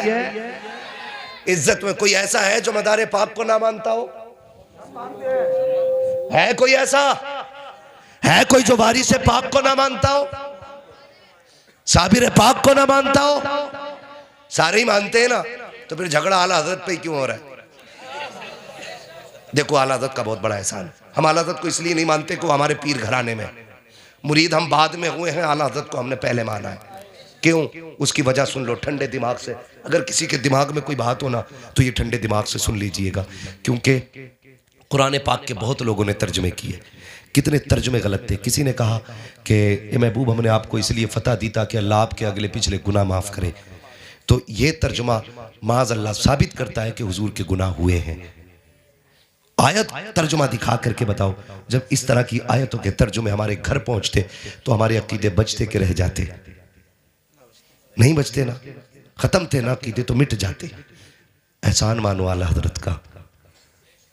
इज्जत में। कोई ऐसा है जो मदारे पाक को ना मानता हो? है कोई ऐसा? है कोई जो वारिस पाक को ना मानता हो, साबिर पाक को ना मानता हो? सारे ही मानते हैं ना, तो फिर झगड़ा आला हजरत पे क्यों हो रहा है? देखो आला हजरत का बहुत बड़ा एहसान। हम आला हजरत को इसलिए नहीं मानते कि हमारे पीर घराने में, मुरीद हम बाद में हुए हैं, आला हजरत को हमने पहले माना है। क्यों? उसकी वजह सुन लो ठंडे दिमाग से। अगर किसी के दिमाग में कोई बात हो ना तो ये ठंडे दिमाग से सुन लीजिएगा, क्योंकि कुरान पाक के बहुत लोगों ने तर्जमे किए, कितने तर्जमे गलत थे। किसी ने कहा कि ए महबूब हमने आपको इसलिए फतह दी ताकि अल्लाह आपके अगले पिछले गुनाह माफ़ करे। तो ये तर्जुमा माज़अल्लाह साबित करता है कि हुजूर के गुनाह हुए हैं। आयत तर्जुमा दिखा करके बताओ, जब इस तरह की आयतों के तर्जुमे हमारे घर पहुंचते तो हमारे अकीदे बचते के रह जाते? नहीं बचते ना, खत्म थे ना अकीदे, तो मिट जाते। एहसान मानो आला हजरत का,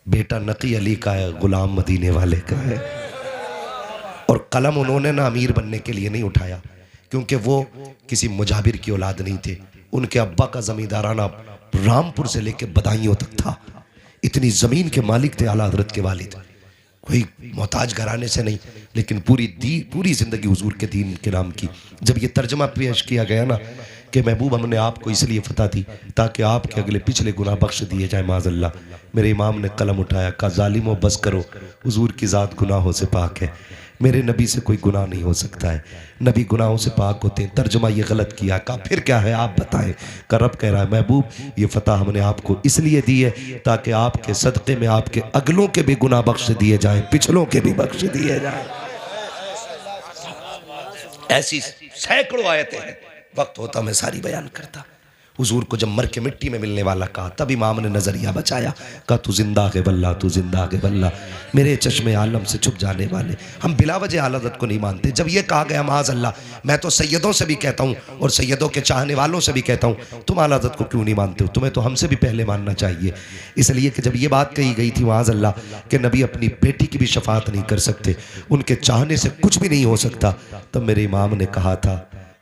बेटा नकी अली का है, गुलाम मदीने वाले का है। और कलम उन्होंने ना अमीर बनने के लिए नहीं उठाया, क्योंकि वो किसी मुजाबिर की औलाद नहीं थे। उनके अब्बा का जमींदाराना रामपुर से लेकर बदायूं तक था। इतनी ज़मीन के मालिक थे आला हज़रत के वालिद, कोई मोहताज घराने से नहीं, लेकिन पूरी ज़िंदगी हुजूर के दीन के नाम की। जब ये तर्जमा पेश किया गया ना कि महबूब हमने आपको इसलिए फतह दी ताकि आपके अगले पिछले गुनाह बख्श दिए जाए, माज़अल्लाह, मेरे इमाम ने कलम उठाया, कहा जालिमो बस करो, हुजूर की ज़ात गुनाहों से पाक है, मेरे नबी से कोई गुनाह नहीं हो सकता है, नबी गुनाहों से पाक होते हैं। तर्जुमा ये गलत किया, कहा फिर क्या है आप बताएं। का रब कह रहा है महबूब ये फतह हमने आपको इसलिए दी है ताकि आपके सदक़े में आपके अगलों के भी गुनाह बख्श दिए जाएं, पिछलों के भी बख्श दिए जाएं। ऐसी सैकड़ों आयतें हैं, वक्त होता मैं सारी बयान करता। हुजूर को जब मर के मिट्टी में मिलने वाला कहा, तब इमाम ने नजरिया बचाया, कहा तू जिंदा के बल्ला, तू जिंदा के बल्ला, मेरे चश्मे आलम से छुप जाने वाले। हम बिला वजह आला हज़रत को नहीं मानते। जब ये कहा गया माज़अल्लाह, मैं तो सैयदों से भी कहता हूँ और सैयदों के चाहने वालों से भी कहता हूँ, तुम आला हज़रत को क्यों नहीं मानते हो? तुम्हें तो हमसे भी पहले मानना चाहिए। इसलिए कि जब ये बात कही गई थी माज़अल्लाह कि नबी अपनी बेटी की भी शफात नहीं कर सकते, उनके चाहने से कुछ भी नहीं हो सकता, तब मेरे इमाम ने कहा था,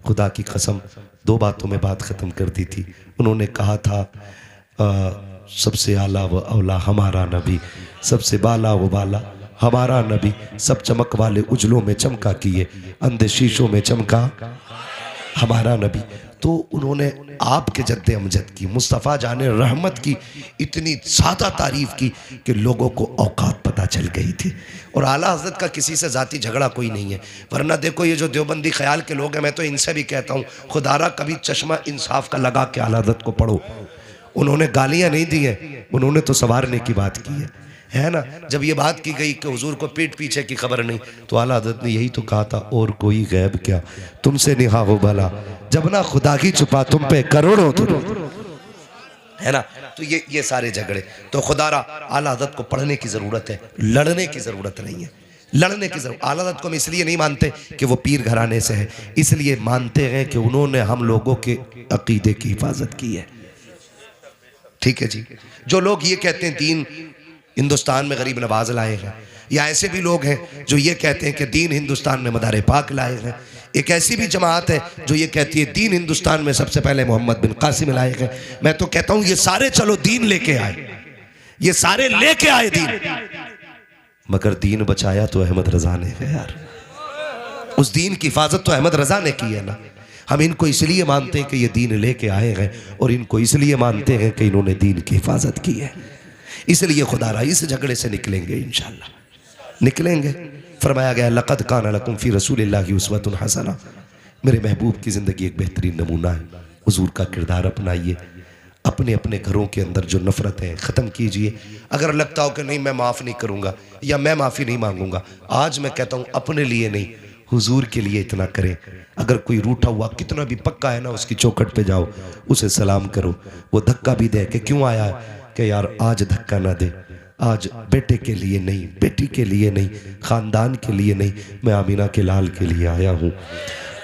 खुदा की कसम, दो बातों में बात ख़त्म कर दी थी। उन्होंने कहा था सबसे आला व औला हमारा नबी, सबसे बाला व बाला हमारा नबी, सब चमक वाले उजलों में चमका किए, अंधे शीशों में चमका हमारा नबी। तो उन्होंने आपके जद्दे अमजद की, मुस्तफ़ा जाने रहमत की इतनी ज़्यादा तारीफ़ की कि लोगों को औकात पता चल गई थी। और आला हज़रत का किसी से ज़ाती झगड़ा कोई नहीं है, वरना देखो ये जो देवबंदी ख्याल के लोग हैं, मैं तो इनसे भी कहता हूँ खुदारा कभी चश्मा इंसाफ का लगा के आला हज़रत को पढ़ो। उन्होंने गालियाँ नहीं दी हैं, उन्होंने तो संवारने की बात की है ना। जब ये बात की गई कि हुजूर को पीठ पीछे की खबर नहीं, तो आला हज़रत ने यही तो कहा था, और कोई गैब क्या तुमसे निहा हो भला, जब ना खुदा की छुपा तुम पे करोड़ों तुम, है ना। तो ये सारे झगड़े तो खुदारा आला हज़रत को पढ़ने की ज़रूरत है, लड़ने की ज़रूरत नहीं है। लड़ने की ज़रूरत, आला हज़रत को हम इसलिए नहीं मानते कि वो पीर घराने से है, इसलिए मानते हैं कि उन्होंने हम लोगों के अकीदे की हिफाजत की है। ठीक है जी। जो लोग ये कहते हैं दीन हिंदुस्तान में गरीब नवाज लाए हैं, या ऐसे भी लोग हैं जो ये कहते हैं कि दीन हिंदुस्तान में मदार पाक लाए हैं। एक ऐसी भी जमात है जो ये कहती है दीन हिंदुस्तान में सबसे पहले मोहम्मद बिन कासिम लाए हैं। मैं तो कहता हूँ ये सारे चलो दीन लेके आए, ये सारे लेके आए दीन, मगर दीन बचाया तो अहमद रजा ने है यार। उस दीन की हिफाजत तो अहमद रजा ने की है ना। हम इनको इसलिए मानते हैं कि ये दीन लेके आए हैं, और इनको इसलिए मानते हैं कि इन्होंने दीन की हिफाजत की है। इसलिए खुदारा इस झगड़े से निकलेंगे, इंशाअल्लाह निकलेंगे। फरमाया गया लक़द कान लकुम फ़ी रसूलिल्लाहि उस्वतुन हसना, मेरे महबूब की ज़िंदगी एक बेहतरीन नमूना है। हुजूर का किरदार अपनाइए, अपने अपने घरों के अंदर जो नफ़रत है ख़त्म कीजिए। अगर लगता हो कि नहीं मैं माफ़ नहीं करूँगा या मैं माफ़ी नहीं मांगूंगा, आज मैं कहता हूँ अपने लिए नहीं, हुजूर के लिए इतना करें। अगर कोई रूठा हुआ कितना भी पक्का है ना, उसकी चौखट पे जाओ, उसे सलाम करो। वो धक्का भी दे कि क्यों आया है, कि यार आज धक्का ना दे, आज बेटे के लिए नहीं, बेटी के लिए नहीं, ख़ानदान के लिए नहीं, मैं आमीना के लाल के लिए आया हूँ,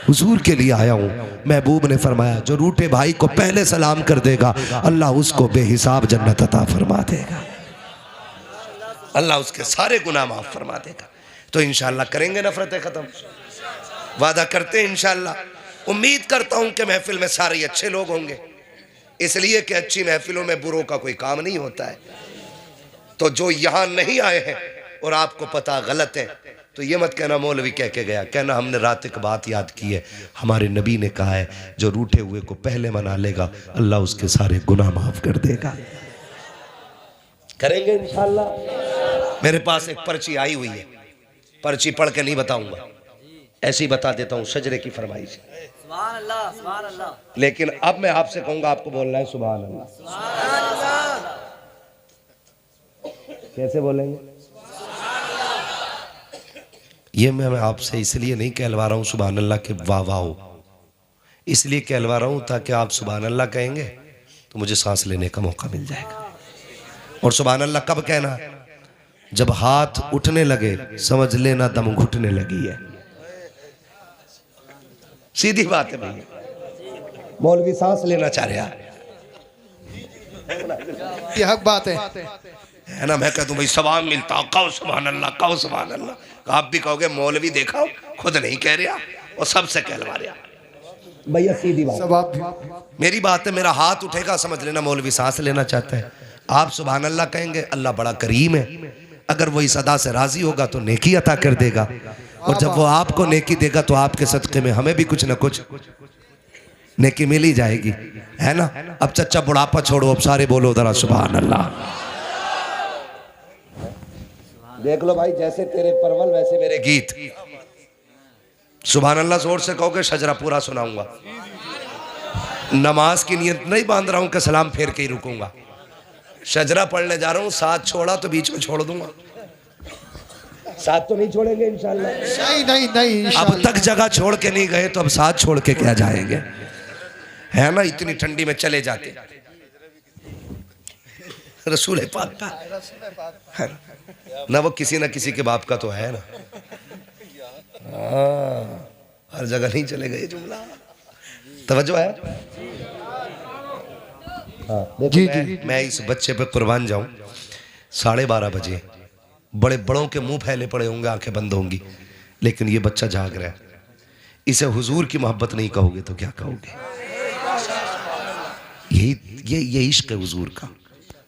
हुजूर के लिए आया हूँ। महबूब ने फरमाया जो रूठे भाई को पहले सलाम कर देगा, अल्लाह उसको बेहिसाब जन्नत अता फरमा देगा, अल्लाह उसके सारे गुनाह माफ़ फरमा देगा। तो इंशाअल्लाह करेंगे नफ़रतें ख़त्म, वादा करते हैं इंशाअल्लाह। उम्मीद करता हूँ कि महफिल में सारे अच्छे लोग होंगे, इसलिए कि अच्छी महफिलों में बुरों का कोई काम नहीं होता है। तो जो यहाँ नहीं आए हैं और आपको पता गलत है, तो ये मत कहना मौलवी कह के गया, कहना हमने रात एक बात याद की है, हमारे नबी ने कहा है जो रूठे हुए को पहले मना लेगा, अल्लाह उसके सारे गुनाह माफ़ कर देगा। करेंगे इंशाअल्लाह। मेरे पास एक पर्ची आई हुई है, पर्ची पढ़ के नहीं बताऊंगा, ऐसे ही बता देता हूँ, शजरे की फरमाइश। सुभान अल्लाह, सुभान अल्लाह। लेकिन अब मैं आपसे कहूंगा, आपको बोलना है सुभान अल्लाह। सुभान अल्लाह। कैसे बोलेंगे? ये मैं आपसे इसलिए नहीं कहलवा रहा हूँ सुभान अल्लाह के वाह वाह हो, इसलिए कहलवा रहा हूं ताकि आप सुभान अल्लाह कहेंगे तो मुझे सांस लेने का मौका मिल जाएगा। और सुभान अल्लाह कब कहना है? जब हाथ उठने लगे समझ लेना दम घुटने लगी है। सीधी बात है भैया। मौलवी सांस लेना चाह रहा है, ये हक बात है ना। मैं कह दूं भाई सवाब मिलता, कहो सुभान अल्लाह, कहो सुभान अल्लाह। आप भी कहोगे मौलवी देखा खुद नहीं कह रहा और सबसे कहलवा रहा। भैया सीधी बात, मेरी बात है। मेरा हाथ उठेगा समझ लेना मौलवी सांस लेना चाहता है। आप सुभान अल्लाह कहेंगे, अल्लाह बड़ा करीम है, अगर वो इस अदा से राजी होगा तो नेकी अता कर देगा, और जब वो आपको नेकी देगा तो आपके सदक़े में हमें भी कुछ ना कुछ नेकी मिल ही जाएगी, है ना। अब चच्चा बुढ़ापा छोड़ो, अब सारे बोलो जरा सुभान अल्लाह। देख लो भाई, जैसे तेरे परवल वैसे मेरे गीत। सुभान अल्लाह जोर से कहोगे शजरा पूरा सुनाऊंगा। नमाज की नियत नहीं बांध रहा हूं कि सलाम फेर के ही रुकूंगा। शजरा पढ़ने जा रहा हूं, साथ छोड़ा तो बीच में छोड़ दूंगा। साथ तो नहीं छोड़ेंगे इंशाल्लाह। नहीं अब तक जगह छोड़ के नहीं गए तो अब साथ छोड़ के क्या जाएंगे, है ना। इतनी ठंडी में चले जाते रसूल पाक का ना, वो किसी ना किसी के बाप का तो है ना। हर जगह नहीं चले गए जुमला, तवज्जो है। जी मैं इस बच्चे पे कुर्बान जाऊं। 12:30 बजे बड़े बड़ों के मुंह फैले पड़े होंगे, आंखें बंद होंगी, लेकिन ये बच्चा जाग रहा है। इसे हुजूर की मोहब्बत नहीं कहोगे तो क्या कहोगे? यही इश्क है हुजूर का।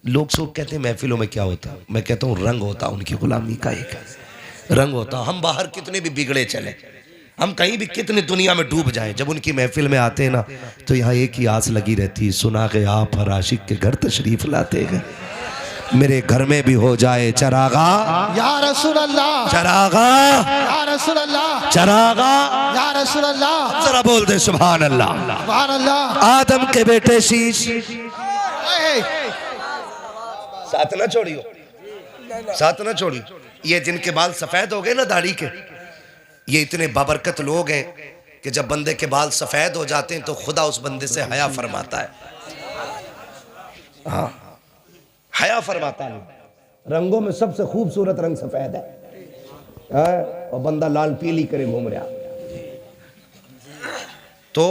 लोग सब कहते हैं महफिलों में क्या होता, मैं कहता हूँ रंग होता उनकी गुलामी का, एक रंग होता। हम बाहर कितने भी बिगड़े चले, हम कहीं भी कितने दुनिया में डूब जाएं, जब उनकी महफिल में आते हैं ना तो यहाँ एक ही आस लगी रहती है, सुना के आप हर आशिक के घर तशरीफ लाते हैं, मेरे घर में भी हो जाए चरागा या रसूल अल्लाह, चरागा या रसूल अल्लाह, चरागा या रसूल अल्लाह। जरा बोल दे सुभान अल्लाह। सुभान अल्लाह। आदम के बेटे शीश, साथ ना छोड़ियो, साथ ना छोड़ियो। ये जिनके बाल सफेद हो गए ना दाढ़ी के, ये इतने बाबरकत लोग हैं कि जब बंदे के बाल सफेद हो जाते हैं तो खुदा उस बंदे से हया फरमाता है। हाँ, हया फरमाता है। रंगों में सबसे खूबसूरत रंग सफेद है, और बंदा लाल पीली करे घूम रहा। तो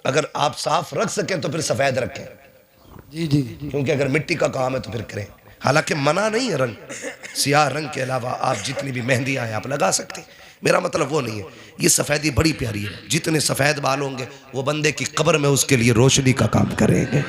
अगर आप साफ रख सकें तो फिर सफेद रखें। जी, क्योंकि अगर मिट्टी का काम है तो फिर करें। हालांकि मना नहीं है रंग, सियाह रंग के अलावा आप जितनी भी मेहंदी आए आप लगा सकते हैं, मेरा मतलब वो नहीं है। ये सफ़ेदी बड़ी प्यारी है, जितने सफ़ेद बाल होंगे वो बंदे की कब्र में उसके लिए रोशनी का काम करेंगे,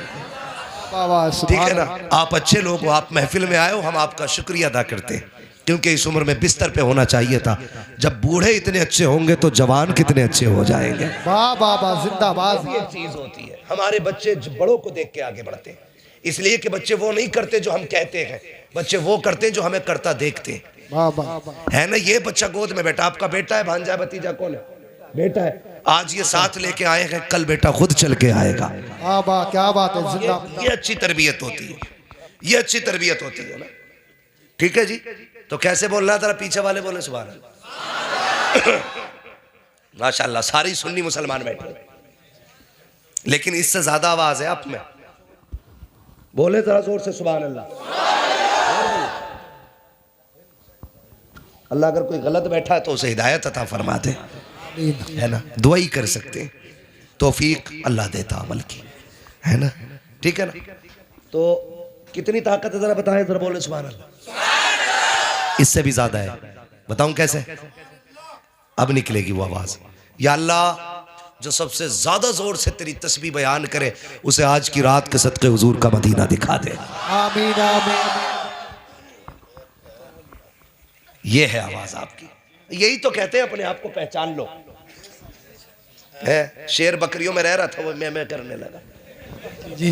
ठीक है ना। आप अच्छे लोग हो, आप महफिल में आए हो, हम आपका शुक्रिया अदा करते हैं, क्योंकि इस उम्र में बिस्तर पे होना चाहिए था। जब बूढ़े इतने अच्छे होंगे तो जवान कितने अच्छे हो जाएंगे। वाह वाह वाह, जिंदाबाद। ये चीज़ होती है, हमारे बच्चे बड़ों को देख के आगे बढ़ते हैं, इसलिए कि बच्चे वो नहीं करते जो हम कहते हैं, बच्चे वो करते हैं जो हमें करता देखते हैं, है ना। ये बच्चा गोद में बेटा, आपका बेटा है, भांजा भतीजा कौन है? बेटा है। आज ये साथ लेके आए हैं, कल बेटा खुद चल के आएगा। क्या बात है। ये अच्छी तरबियत होती है, ये अच्छी तरबियत होती है ना, ठीक है जी। तो कैसे बोलना है, जरा पीछे वाले बोले सुभान अल्लाह। माशाअल्लाह, सारी सुन्नी मुसलमान बैठे, लेकिन इससे ज्यादा आवाज है आप में, बोले जरा जोर से सुभान अल्लाह। अल्लाह अगर कोई गलत बैठा है तो उसे हिदायत अता फरमा दे, है ना। दुआ ही कर सकते हैं, तौफीक अल्लाह देता अमल की, है ना, ठीक है ना। तो कितनी ताकत है जरा बताएं, जरा बोले सुभान अल्लाह। इससे भी ज्यादा है, बताऊं कैसे? अब निकलेगी वो आवाज। या अल्लाह, जो सबसे ज्यादा जोर से तेरी तस्बीह बयान करे उसे आज की रात के सदके हुजूर का मदीना दिखा दे। आमीन आमीन। ये है आवाज आपकी, यही तो कहते हैं अपने आप को पहचान लो। है शेर बकरियों में रह रहा था, वो मैं करने लगा। जी,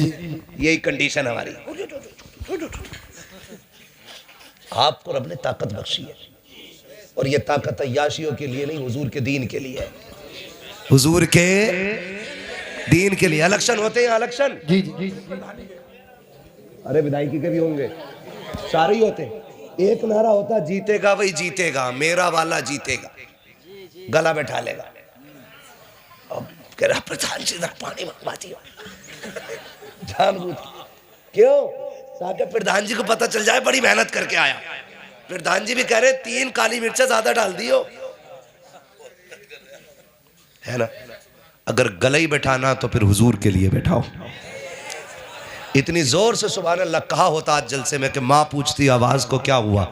यही कंडीशन हमारी। आपको रब ने ताकत बख्शी है, और ये ताकत अय्याशियों के लिए नहीं, हुजूर के दीन के लिए है, हुजूर के दीन के लिए। इलेक्शन होते हैं, इलेक्शन जी, अरे विधायकी के भी होंगे, सारे ही होते हैं। एक नारा होता, जीतेगा वही जीतेगा, मेरा वाला जीतेगा, गला बैठा लेगा। अब कह रहा प्रधान जी जरा पानी मंगवा दियो। जानबूझ क्यों, ताकि प्रधान जी को पता चल जाए बड़ी मेहनत करके आया। प्रधान जी भी कह रहे 3 काली मिर्चा ज्यादा डाल दियो, है ना। अगर गला ही बैठाना तो फिर हुजूर के लिए बैठाओ। इतनी जोर से सुभान अल्लाह कहा होता आज जलसे में कि माँ पूछती आवाज को क्या हुआ,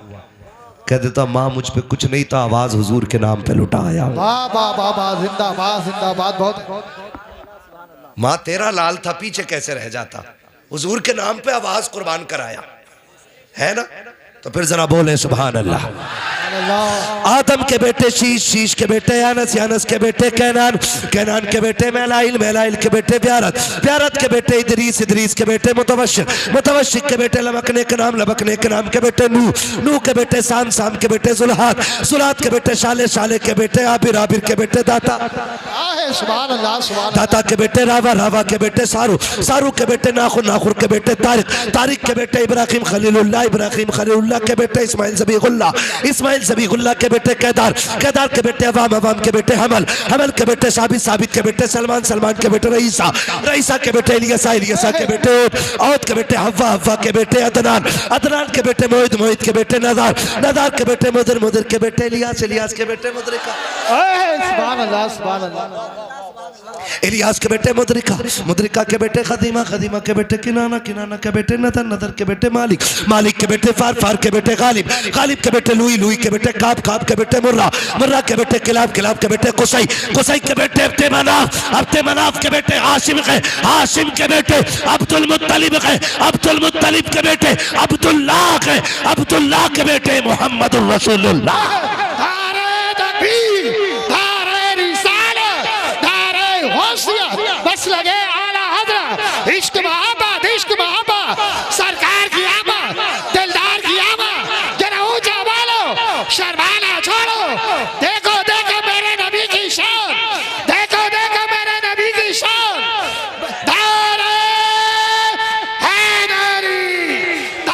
कह देता माँ मुझ पे कुछ नहीं था, आवाज हुजूर के नाम पे लुटा आया। वाह वाह वाह वाह, जिंदाबाद जिंदाबाद। बहुत माँ तेरा लाल था पीछे कैसे रह जाता, हुजूर के नाम पे आवाज कुर्बान कराया, है ना। तो फिर जरा बोले सुभान अल्लाह। आदम के बेटे शीश, शीश के बेटे यानस, यानस के बेटे कैनान, कैनान के बेटे मैलाइल, मैलाइल के बेटे ब्यारत, ब्यारत के बेटे इदरीस, इदरीस के बेटे मुतवशिक, मुतवशिक के बेटे लबकने के नाम, लबकने के नाम के बेटे नूह, नूह के बेटे साम, साम के बेटे जुल्हात, जुल्हात के बेटे शाले, शाले के बेटे आबिर, आबिर के बेटे दाता, सुभान अल्लाह सुभान दाता के बेटे रावा, रावा के बेटे सारू, सारू के बेटे नाखुर, नाखुर के बेटे तारिक, तारिक के बेटे इब्राहिम खलीलुल्लाह, इब्राहिम खलीलुल्लाह के बेटे इस्माइल ज़बीहुल्लाह, इस्माइल ज़बीहुल्लाह के बेटे केदार, केदार के बेटे अवाम, अवाम के बेटे हमल, हमल के बेटे साबित, साबित के बेटे सलमान, सलमान के बेटे रईसा, रईसा के बेटे इलियासा, इलियासा के बेटे औद के बेटे हव्वा, हव्वा के बेटे अदनान, अदनान के बेटे मोहित, मोहित के बेटे नदार, नदार के बेटे मुदर, मुदर के बेटे इलियास, इलियास के बेटे मुदरिका, सुभान अल्लाह सुभान अल्लाह। इलियास के बेटे मुदरिका, मुदरिका के बेटे खदीमा, खदीमा के बेटे किनाना, किनाना के बेटे नदर, नदर के बेटे मालिक, मालिक के बेटे फार, फार के बेटे गालिब, गालिब के बेटे लुई, लुई के बेटे काब, काब के बेटे मुर्रा, मुर्रा के बेटे किलाब, किलाब के बेटे कुसई, कुसई के बेटे अब्दे मनाफ, अब्दे मनाफ के बेटे हाशिम है, हाशिम के बेटे अब्दुल मुत्तलिब है, अब्दुल मुत्तलिब के बेटे अब्दुल्लाह है, अब्दुल्लाह के बेटे मुहम्मदुर रसूलुल्लाह। बस लगे आला हजरत इश्क